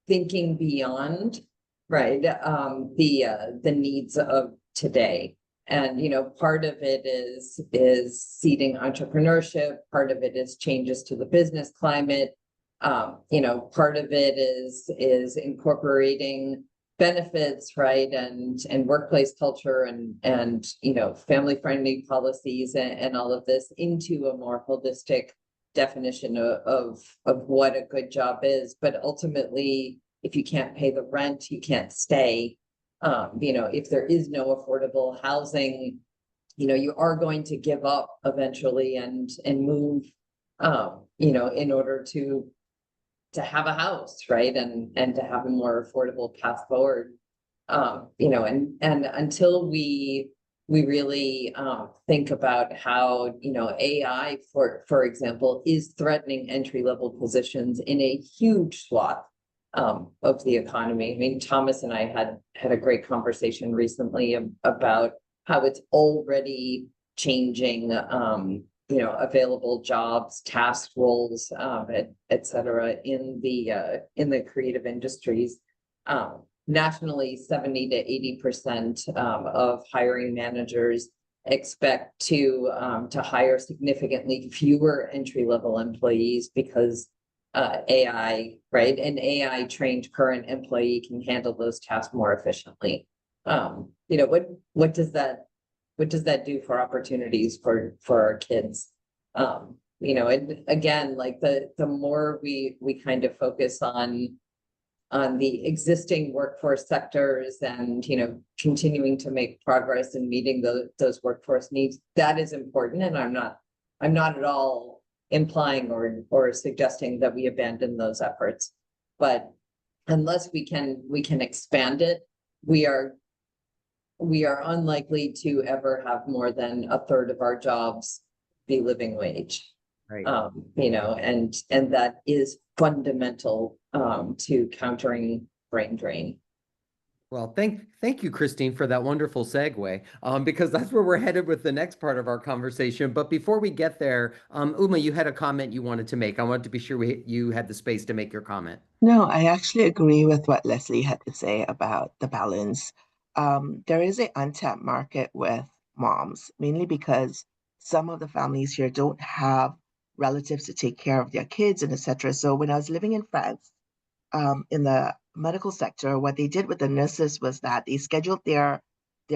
thinking beyond, right, the needs of today. And part of it is seeding entrepreneurship, part of it is changes to the business climate. Part of it is incorporating benefits, right, and workplace culture and family friendly policies and all of this into a more holistic definition of what a good job is. But ultimately, if you can't pay the rent, you can't stay. If there is no affordable housing, you are going to give up eventually and move, in order to have a house, right, and to have a more affordable path forward. And until we really think about how AI, for example, is threatening entry-level positions in a huge swath of the economy. I mean, Thomas and I had a great conversation recently about how it's already changing available jobs, task roles, et cetera, in the creative industries. Nationally, 70 to 80% of hiring managers expect to hire significantly fewer entry-level employees because AI, right? An AI-trained current employee can handle those tasks more efficiently. What does that do for opportunities for our kids? And again, like the more we kind of focus on the existing workforce sectors and continuing to make progress in meeting those workforce needs, that is important. And I'm not at all implying or suggesting that we abandon those efforts, but unless we can expand it, we are unlikely to ever have more than 1/3 of our jobs be living wage. Right. And that is fundamental to countering brain drain. Well, thank you, Christine, for that wonderful segue, because that's where we're headed with the next part of our conversation. But before we get there, Uma, you had a comment you wanted to make. I wanted to be sure you had the space to make your comment. No, I actually agree with what Leslie had to say about the balance. There is an untapped market with moms, mainly because some of the families here don't have relatives to take care of their kids and etc. So when I was living in France, in the medical sector, what they did with the nurses was that they scheduled their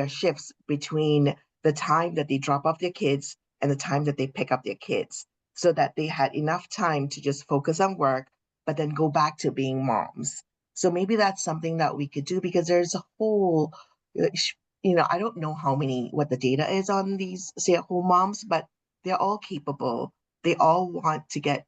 shifts between the time that they drop off their kids and the time that they pick up their kids, so that they had enough time to just focus on work, but then go back to being moms. So maybe that's something that we could do because there's a whole, I don't know what the data is on these stay-at-home moms, but they're all capable. They all want to get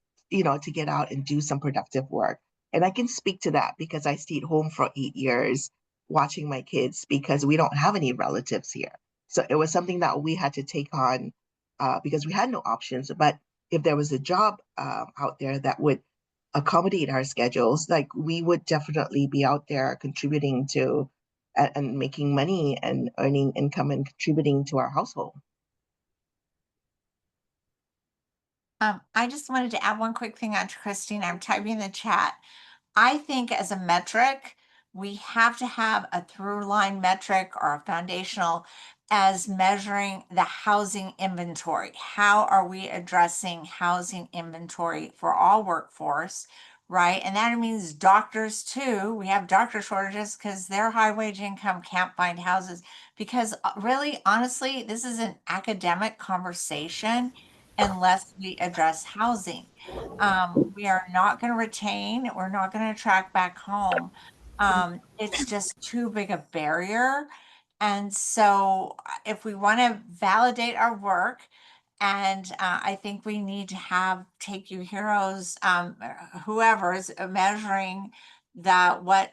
out and do some productive work. And I can speak to that because I stayed home for 8 years watching my kids because we don't have any relatives here. So it was something that we had to take on because we had no options. But if there was a job out there that would accommodate our schedules, like we would definitely be out there contributing to and making money and earning income and contributing to our household. I just wanted to add one quick thing on to Christine. I'm typing in the chat. I think as a metric, we have to have a through line metric or a foundational as measuring the housing inventory. How are we addressing housing inventory for all workforce, right? And that means doctors too. We have doctor shortages because their high wage income can't find houses. Because really, honestly, this is an academic conversation unless we address housing. We are not going to retain, we're not going to attract back home. It's just too big a barrier. And so, if we want to validate our work, and I think we need to have Take You Heroes, whoever's measuring that what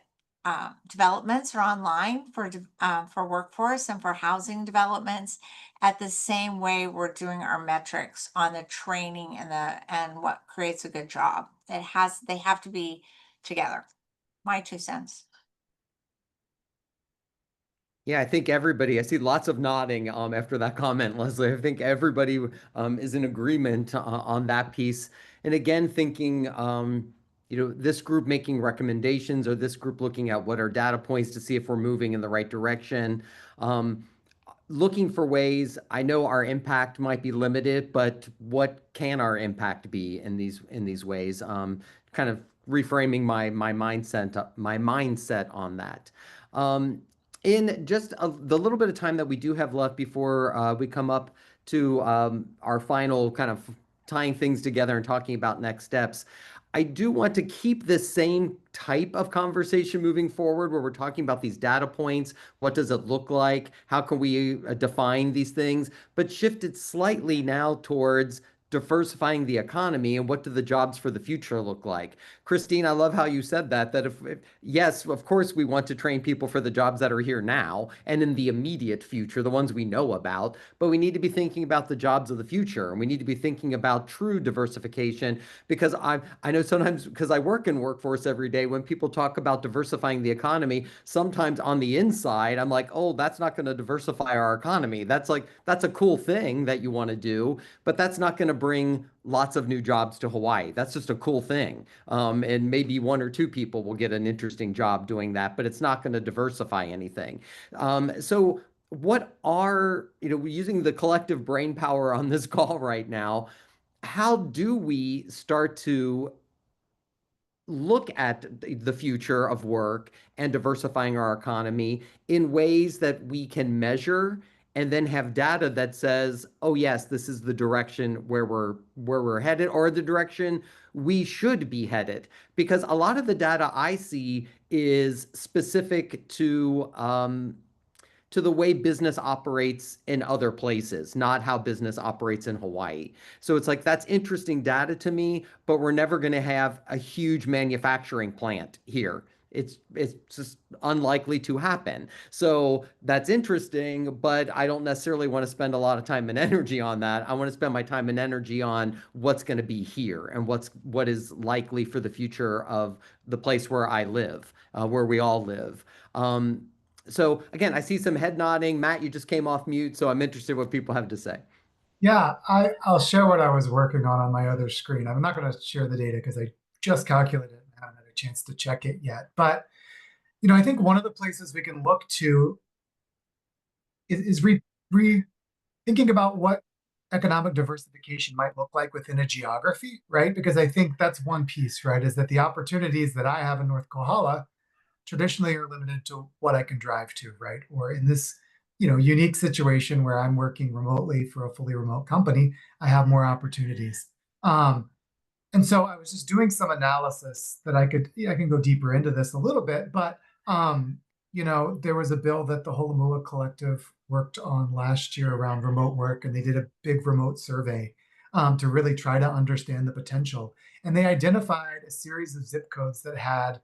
developments are online for workforce and for housing developments at the same way we're doing our metrics on the training and what creates a good job. They have to be together. My 2 cents. Yeah, I think everybody, I see lots of nodding after that comment, Leslie. I think everybody is in agreement on that piece. And again, thinking, this group making recommendations or this group looking at what are data points to see if we're moving in the right direction. Looking for ways, I know our impact might be limited, but what can our impact be in these ways? Kind of reframing my mindset on that. In just the little bit of time that we do have left before we come up to our final kind of tying things together and talking about next steps, I do want to keep this same type of conversation moving forward where we're talking about these data points. What does it look like? How can we define these things? But shift it slightly now towards diversifying the economy and what do the jobs for the future look like? Christine, I love how you said that if yes, of course we want to train people for the jobs that are here now and in the immediate future, the ones we know about, but we need to be thinking about the jobs of the future and we need to be thinking about true diversification because I know sometimes because I work in workforce every day when people talk about diversifying the economy, sometimes on the inside I'm like, "Oh, that's not going to diversify our economy." That's a cool thing that you want to do, but that's not going to bring lots of new jobs to Hawaii. That's just a cool thing. And maybe 1 or 2 people will get an interesting job doing that, but it's not going to diversify anything. So what are, using the collective brain power on this call right now, how do we start to look at the future of work and diversifying our economy in ways that we can measure and then have data that says, oh yes, this is the direction where we're headed or the direction we should be headed. Because a lot of the data I see is specific to the way business operates in other places, not how business operates in Hawaii. So it's like that's interesting data to me, but we're never going to have a huge manufacturing plant here. It's just unlikely to happen. So that's interesting, but I don't necessarily want to spend a lot of time and energy on that. I want to spend my time and energy on what's going to be here and what is likely for the future of the place where I live, where we all live. So again, I see some head nodding. Matt, you just came off mute, so I'm interested what people have to say. Yeah, I'll share what I was working on my other screen. I'm not going to share the data because I just calculated it and haven't had a chance to check it yet. But I think one of the places we can look to is thinking about what economic diversification might look like within a geography, right? Because I think that's one piece, right? Is that the opportunities that I have in North Kohala traditionally are limited to what I can drive to, right? Or in this, unique situation where I'm working remotely for a fully remote company, I have more opportunities. And so I was just doing some analysis that I can go deeper into this a little bit, but there was a bill that the Holamua Collective worked on last year around remote work, and they did a big remote survey to really try to understand the potential. And they identified a series of zip codes that had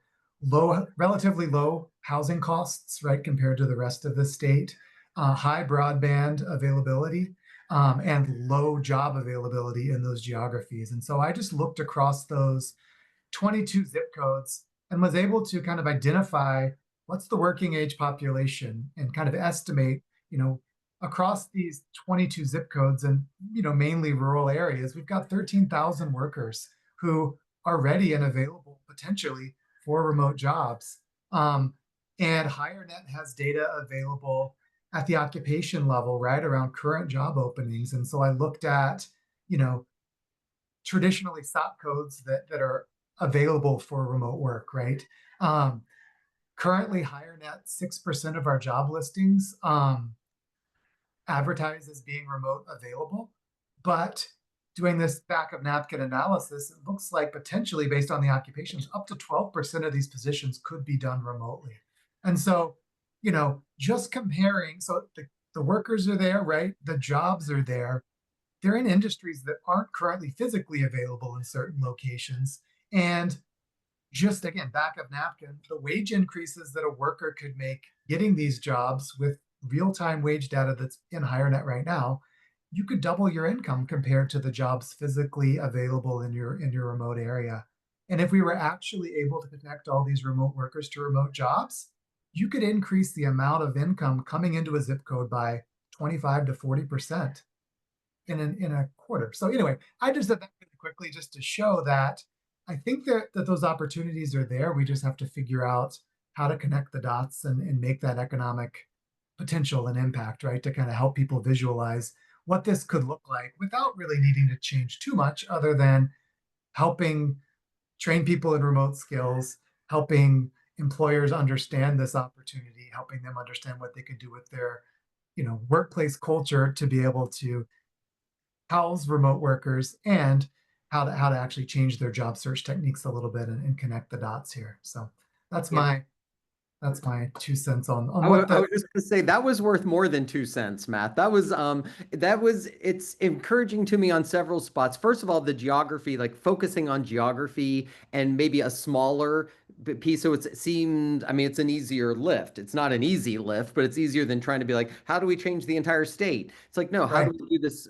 relatively low housing costs, right, compared to the rest of the state, high broadband availability, and low job availability in those geographies. And so I just looked across those 22 zip codes and was able to kind of identify what's the working age population and kind of estimate, across these 22 zip codes and, mainly rural areas, we've got 13,000 workers who are ready and available potentially for remote jobs. And HireNet has data available at the occupation level, right, around current job openings. And so I looked at, traditionally SOP codes that are available for remote work, right? Currently, HireNet, 6% of our job listings advertise as being remote available. But doing this back of napkin analysis, it looks like potentially based on the occupations, up to 12% of these positions could be done remotely. And so, just comparing, so the workers are there, right? The jobs are there. They're in industries that aren't currently physically available in certain locations. And just again, back of napkin, the wage increases that a worker could make getting these jobs with real-time wage data that's in HireNet right now, you could double your income compared to the jobs physically available in your remote area. And if we were actually able to connect all these remote workers to remote jobs, you could increase the amount of income coming into a zip code by 25 to 40% in a quarter. So anyway, I just said that really quickly just to show that I think that those opportunities are there. We just have to figure out how to connect the dots and make that economic potential and impact, right? To kind of help people visualize what this could look like without really needing to change too much other than helping train people in remote skills, helping employers understand this opportunity, helping them understand what they can do with their, workplace culture to be able to house remote workers and how to actually change their job search techniques a little bit and connect the dots here. So that's Yeah. my 2 cents on I what was just gonna say that was worth more than 2 cents, Matt. It's encouraging to me on several spots. First of all, the geography, like focusing on geography and maybe a smaller piece. So it seemed, I mean, it's an easier lift. It's not an easy lift, but it's easier than trying to be like, how do we change the entire state? It's like, no, how do we do this,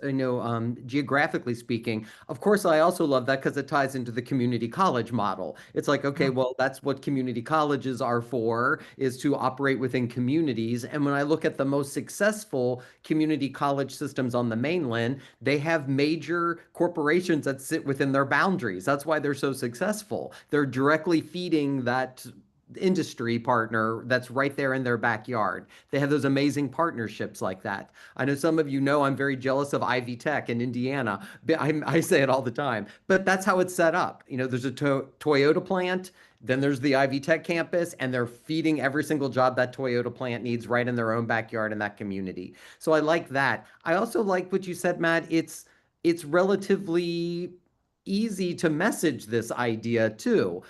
geographically speaking? Of course, I also love that because it ties into the community college model. It's like, okay, well, that's what community colleges are for, is to operate within communities. And when I look at the most successful community college systems on the mainland, they have major corporations that sit within their boundaries. That's why they're so successful. They're directly feeding that industry partner that's right there in their backyard. They have those amazing partnerships like that. I know some of you know I'm very jealous of Ivy Tech in Indiana. I say it all the time, but that's how it's set up. There's a Toyota plant, then there's the Ivy Tech campus, and they're feeding every single job that Toyota plant needs right in their own backyard in that community. So I like that. I also like what you said, Matt. It's relatively easy to message this idea too.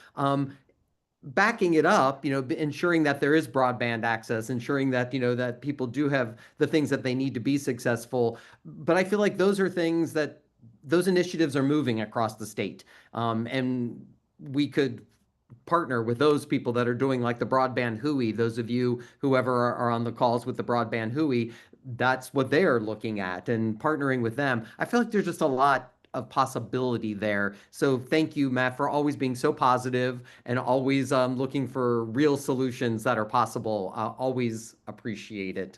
Backing it up, ensuring that there is broadband access, ensuring that, that people do have the things that they need to be successful. But I feel like those are things that those initiatives are moving across the state. And we could partner with those people that are doing like the broadband hui. Those of you, whoever are on the calls with the broadband hui, that's what they are looking at and partnering with them. I feel like there's just a lot of possibility there. So thank you, Matt, for always being so positive and always looking for real solutions that are possible. Always appreciate it.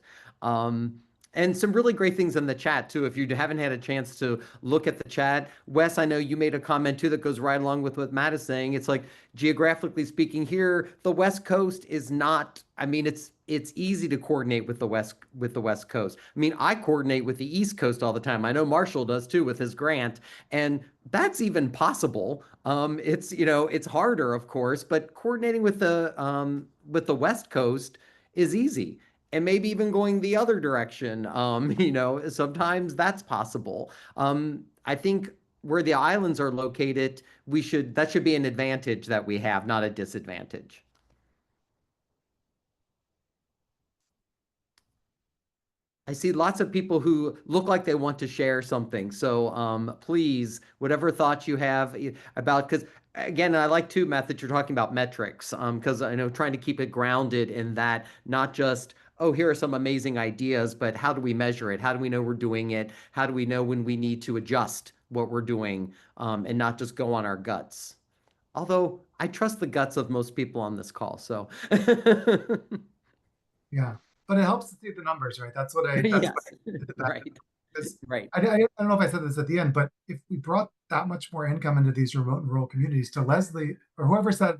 And some really great things in the chat too. If you haven't had a chance to look at the chat, Wes, I know you made a comment too that goes right along with what Matt is saying. It's like geographically speaking here, the West Coast is not, I mean, it's easy to coordinate with the West Coast. I mean, I coordinate with the East Coast all the time. I know Marshall does too with his grant, and that's even possible. It's, you know, it's harder, of course, but coordinating with the West Coast is easy. And maybe even going the other direction. You know, sometimes that's possible. I think where the islands are located, that should be an advantage that we have, not a disadvantage. I see lots of people who look like they want to share something. So please, whatever thoughts you have about, because again, I like too, Matt, that you're talking about metrics, because I know trying to keep it grounded in that, not just, oh, here are some amazing ideas, but how do we measure it? How do we know we're doing it? How do we know when we need to adjust what we're doing, and not just go on our guts? Although I trust the guts of most people on this call, so. Yeah, but it helps to see the numbers, right? That's what I, that's Yes, what I did that. right, Because right. I don't know if I said this at the end, but if we brought that much more income into these remote and rural communities, to Leslie or whoever said,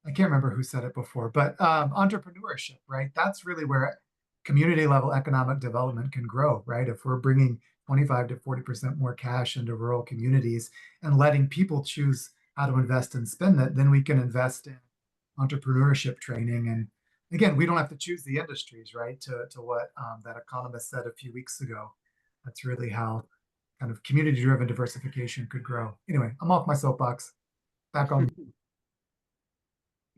I can't remember who said it before, but entrepreneurship, right? That's really where community level economic development can grow, right? If we're bringing 25 to 40% more cash into rural communities and letting people choose how to invest and spend it, then we can invest in entrepreneurship training. And again, we don't have to choose the industries, right? To what that economist said a few weeks ago. That's really how kind of community-driven diversification could grow. Anyway, I'm off my soapbox. Back on.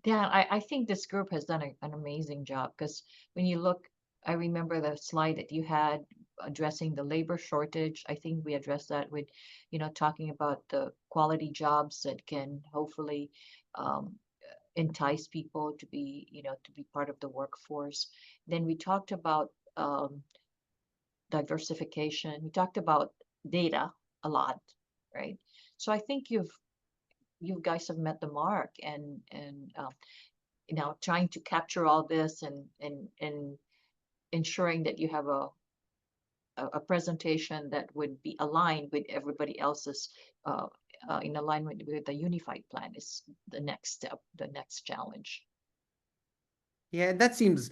Yeah, I think this group has done an amazing job because when you look, I remember the slide that you had addressing the labor shortage. I think we addressed that with, you know, talking about the quality jobs that can hopefully entice people to be, you know, to be part of the workforce. Then we talked about diversification. We talked about data a lot, right? So I think you guys have met the mark, and you know, trying to capture all this and ensuring that you have a presentation that would be aligned with everybody else's in alignment with the unified plan is the next step, the next challenge. Yeah, that seems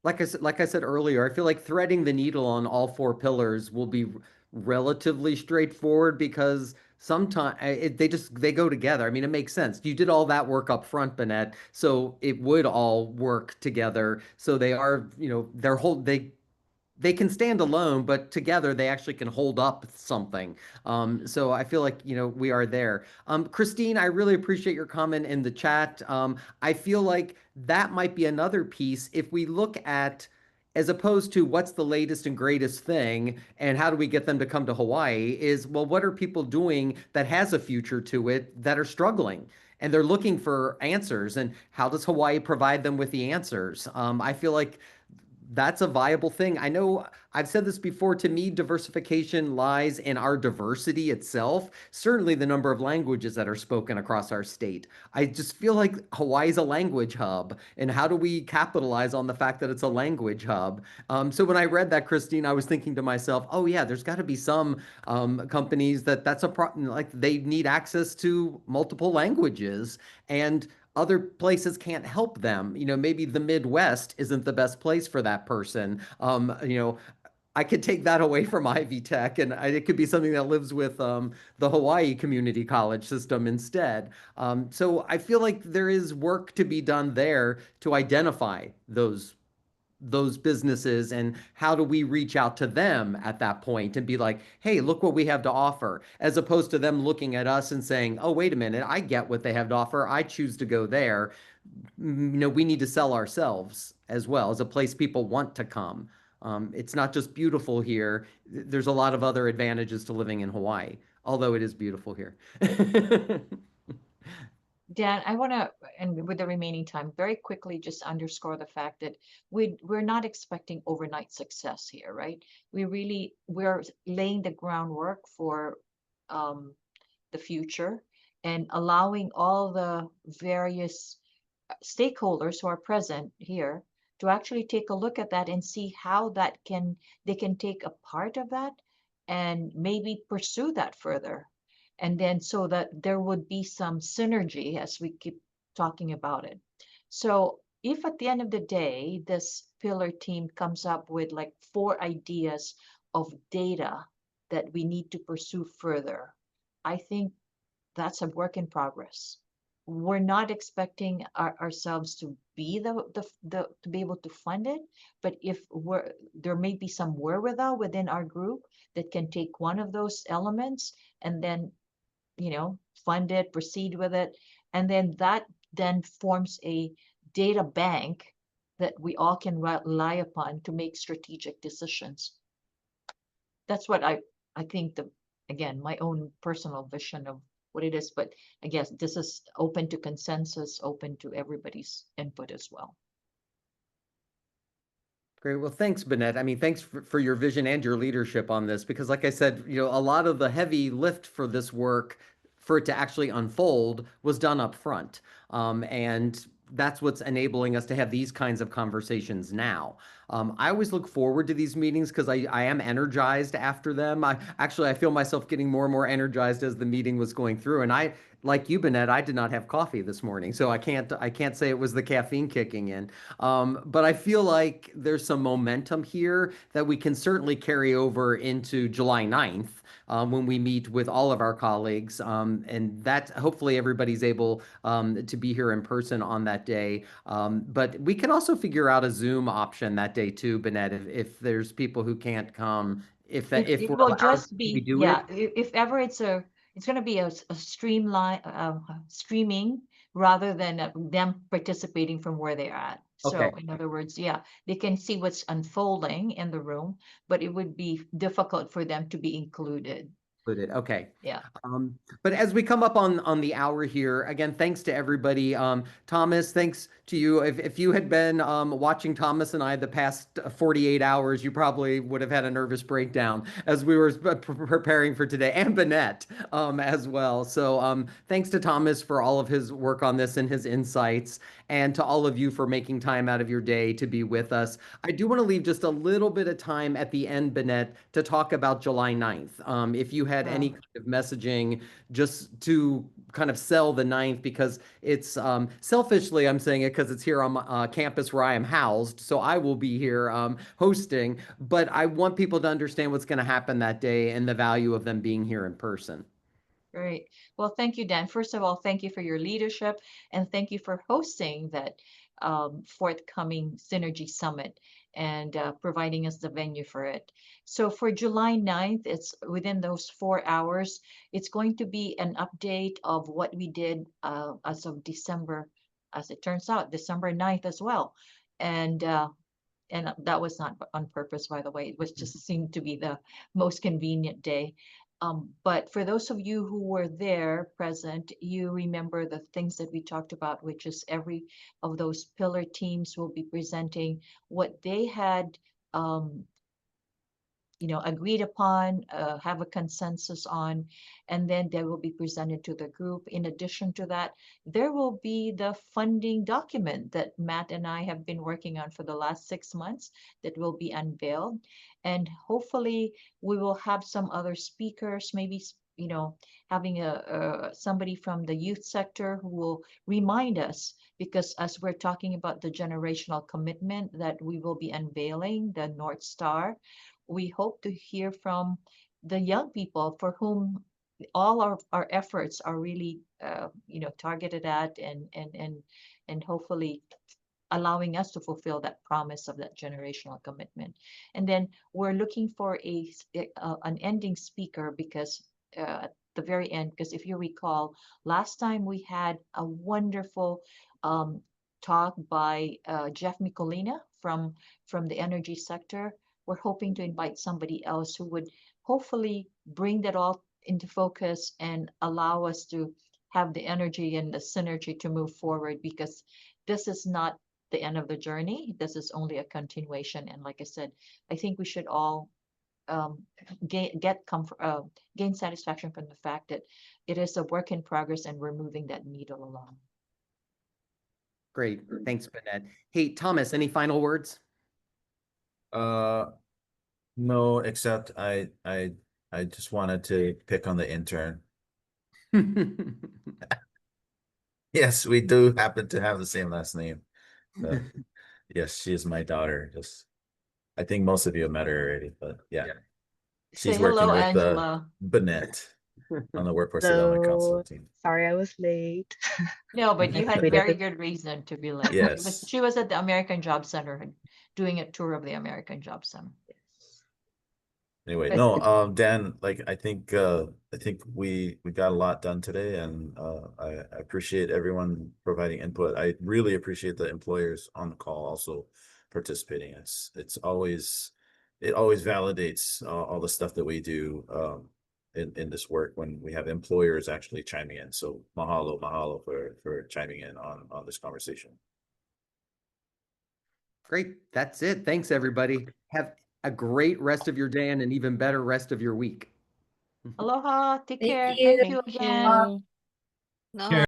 like I said earlier, I feel like threading the needle on all four pillars will be relatively straightforward because sometimes they go together. I mean, it makes sense. You did all that work up front, Bennett, so it would all work together. So they are, you know, they can stand alone, but together they actually can hold up something. So I feel like, you know, we are there. Christine, I really appreciate your comment in the chat. I feel like that might be another piece if we look at, as opposed to what's the latest and greatest thing and how do we get them to come to Hawaii, is, well, what are people doing that has a future to it that are struggling? And they're looking for answers. And how does Hawaii provide them with the answers? I feel like that's a viable thing. I know I've said this before. To me, diversification lies in our diversity itself. Certainly the number of languages that are spoken across our state. I just feel like Hawaii's a language hub. And how do we capitalize on the fact that it's a language hub? So when I read that, Christine, I was thinking to myself, oh yeah, there's got to be some companies that's a problem. Like they need access to multiple languages. And other places can't help them. You know, maybe the Midwest isn't the best place for that person. You know, I could take that away from Ivy Tech, and it could be something that lives with the Hawaii Community College system instead. So I feel like there is work to be done there to identify those businesses and how do we reach out to them at that point and be like, hey, look what we have to offer, as opposed to them looking at us and saying, oh, wait a minute, I get what they have to offer, I choose to go there. You know, we need to sell ourselves as well as a place people want to come. It's not just beautiful here, there's a lot of other advantages to living in Hawaii, although it is beautiful here. Dan, I want to, and with the remaining time, very quickly just underscore the fact that we're not expecting overnight success here, right? We're laying the groundwork for the future and allowing all the various stakeholders who are present here to actually take a look at that and see how they can take a part of that and maybe pursue that further. And then so that there would be some synergy as we keep talking about it. So if at the end of the day, this pillar team comes up with like 4 ideas of data that we need to pursue further, I think that's a work in progress. We're not expecting ourselves to be the to be able to fund it, but if there may be some wherewithal within our group that can take one of those elements and then, fund it, proceed with it, and then that then forms a data bank that we all can rely upon to make strategic decisions. That's what I think again, my own personal vision of what it is, but I guess this is open to consensus, open to everybody's input as well. Great. Well, thanks, Bennett. I mean, thanks for your vision and your leadership on this, because like I said, a lot of the heavy lift for this work, for it to actually unfold, was done up front. And that's what's enabling us to have these kinds of conversations now. I always look forward to these meetings because I am energized after them. I feel myself getting more and more energized as the meeting was going through. And like you, Bennett, I did not have coffee this morning, so I can't say it was the caffeine kicking in. But I feel like there's some momentum here that we can certainly carry over into July 9th. When we meet with all of our colleagues, and that hopefully everybody's able to be here in person on that day. But we can also figure out a Zoom option that day too, Bennett, if there's people who can't come, if It we're will allowed just to be, do yeah, it. if ever it's going to be a streamline, streaming rather than them participating from where they're at. So Okay. in other words, yeah, they can see what's unfolding in the room, but it would be difficult for them to be included. Okay. Yeah. But as we come up on the hour here, again, thanks to everybody. Thomas, thanks to you. If you had been watching Thomas and I the past 48 hours, you probably would have had a nervous breakdown as we were preparing for today, and Bennett as well. So thanks to Thomas for all of his work on this and his insights, and to all of you for making time out of your day to be with us. I do want to leave just a little bit of time at the end, Bennett, to talk about July 9th. If you had any kind of messaging just to kind of sell the 9th, because it's selfishly, I'm saying it because it's here on campus where I am housed. So I will be here hosting, but I want people to understand what's going to happen that day and the value of them being here in person. Great. Well, thank you, Dan. First of all, thank you for your leadership and thank you for hosting that forthcoming Synergy Summit and providing us the venue for it. So for July 9th, it's within those 4 hours. It's going to be an update of what we did as of December, as it turns out, December 9th as well. And that was not on purpose, by the way. It was just seemed to be the most convenient day. But for those of you who were there present, you remember the things that we talked about, which is every of those pillar teams will be presenting what they had agreed upon, have a consensus on, and then they will be presented to the group. In addition to that, there will be the funding document that Matt and I have been working on for the last 6 months that will be unveiled. And hopefully we will have some other speakers, maybe, having somebody from the youth sector who will remind us, because as we're talking about the generational commitment that we will be unveiling, the North Star, we hope to hear from the young people for whom all our efforts are really targeted at and hopefully allowing us to fulfill that promise of that generational commitment. And then we're looking for an ending speaker, because at the very end, because if you recall, last time we had a wonderful talk by Jeff Micolina from the energy sector. We're hoping to invite somebody else who would hopefully bring that all into focus and allow us to have the energy and the synergy to move forward, because this is not the end of the journey. This is only a continuation. And like I said, I think we should all gain satisfaction from the fact that it is a work in progress and we're moving that needle along. Great. Thanks, Bennett. Hey, Thomas, any final words? No, except I just wanted to pick on the intern. Yes, we do happen to have the same last name. Yes, she is my daughter. Just, I think most of you have met her already, but yeah. Say She's working hello, with Angela. Bennett on the workforce development council team. Sorry I was late. No, but you had Wait, very good reason to be late. Yes. She was at the American Job Center and doing a tour of the American Job Center. Anyway, But- no, Dan, like I think we got a lot done today, and I appreciate everyone providing input. I really appreciate the employers on the call also participating. It always validates all the stuff that we do in this work when we have employers actually chiming in. So mahalo for chiming in on this conversation. Great. That's it. Thanks, everybody. Have a great rest of your day and an even better rest of your week. Aloha, take Thank care. you. Thank you again. you.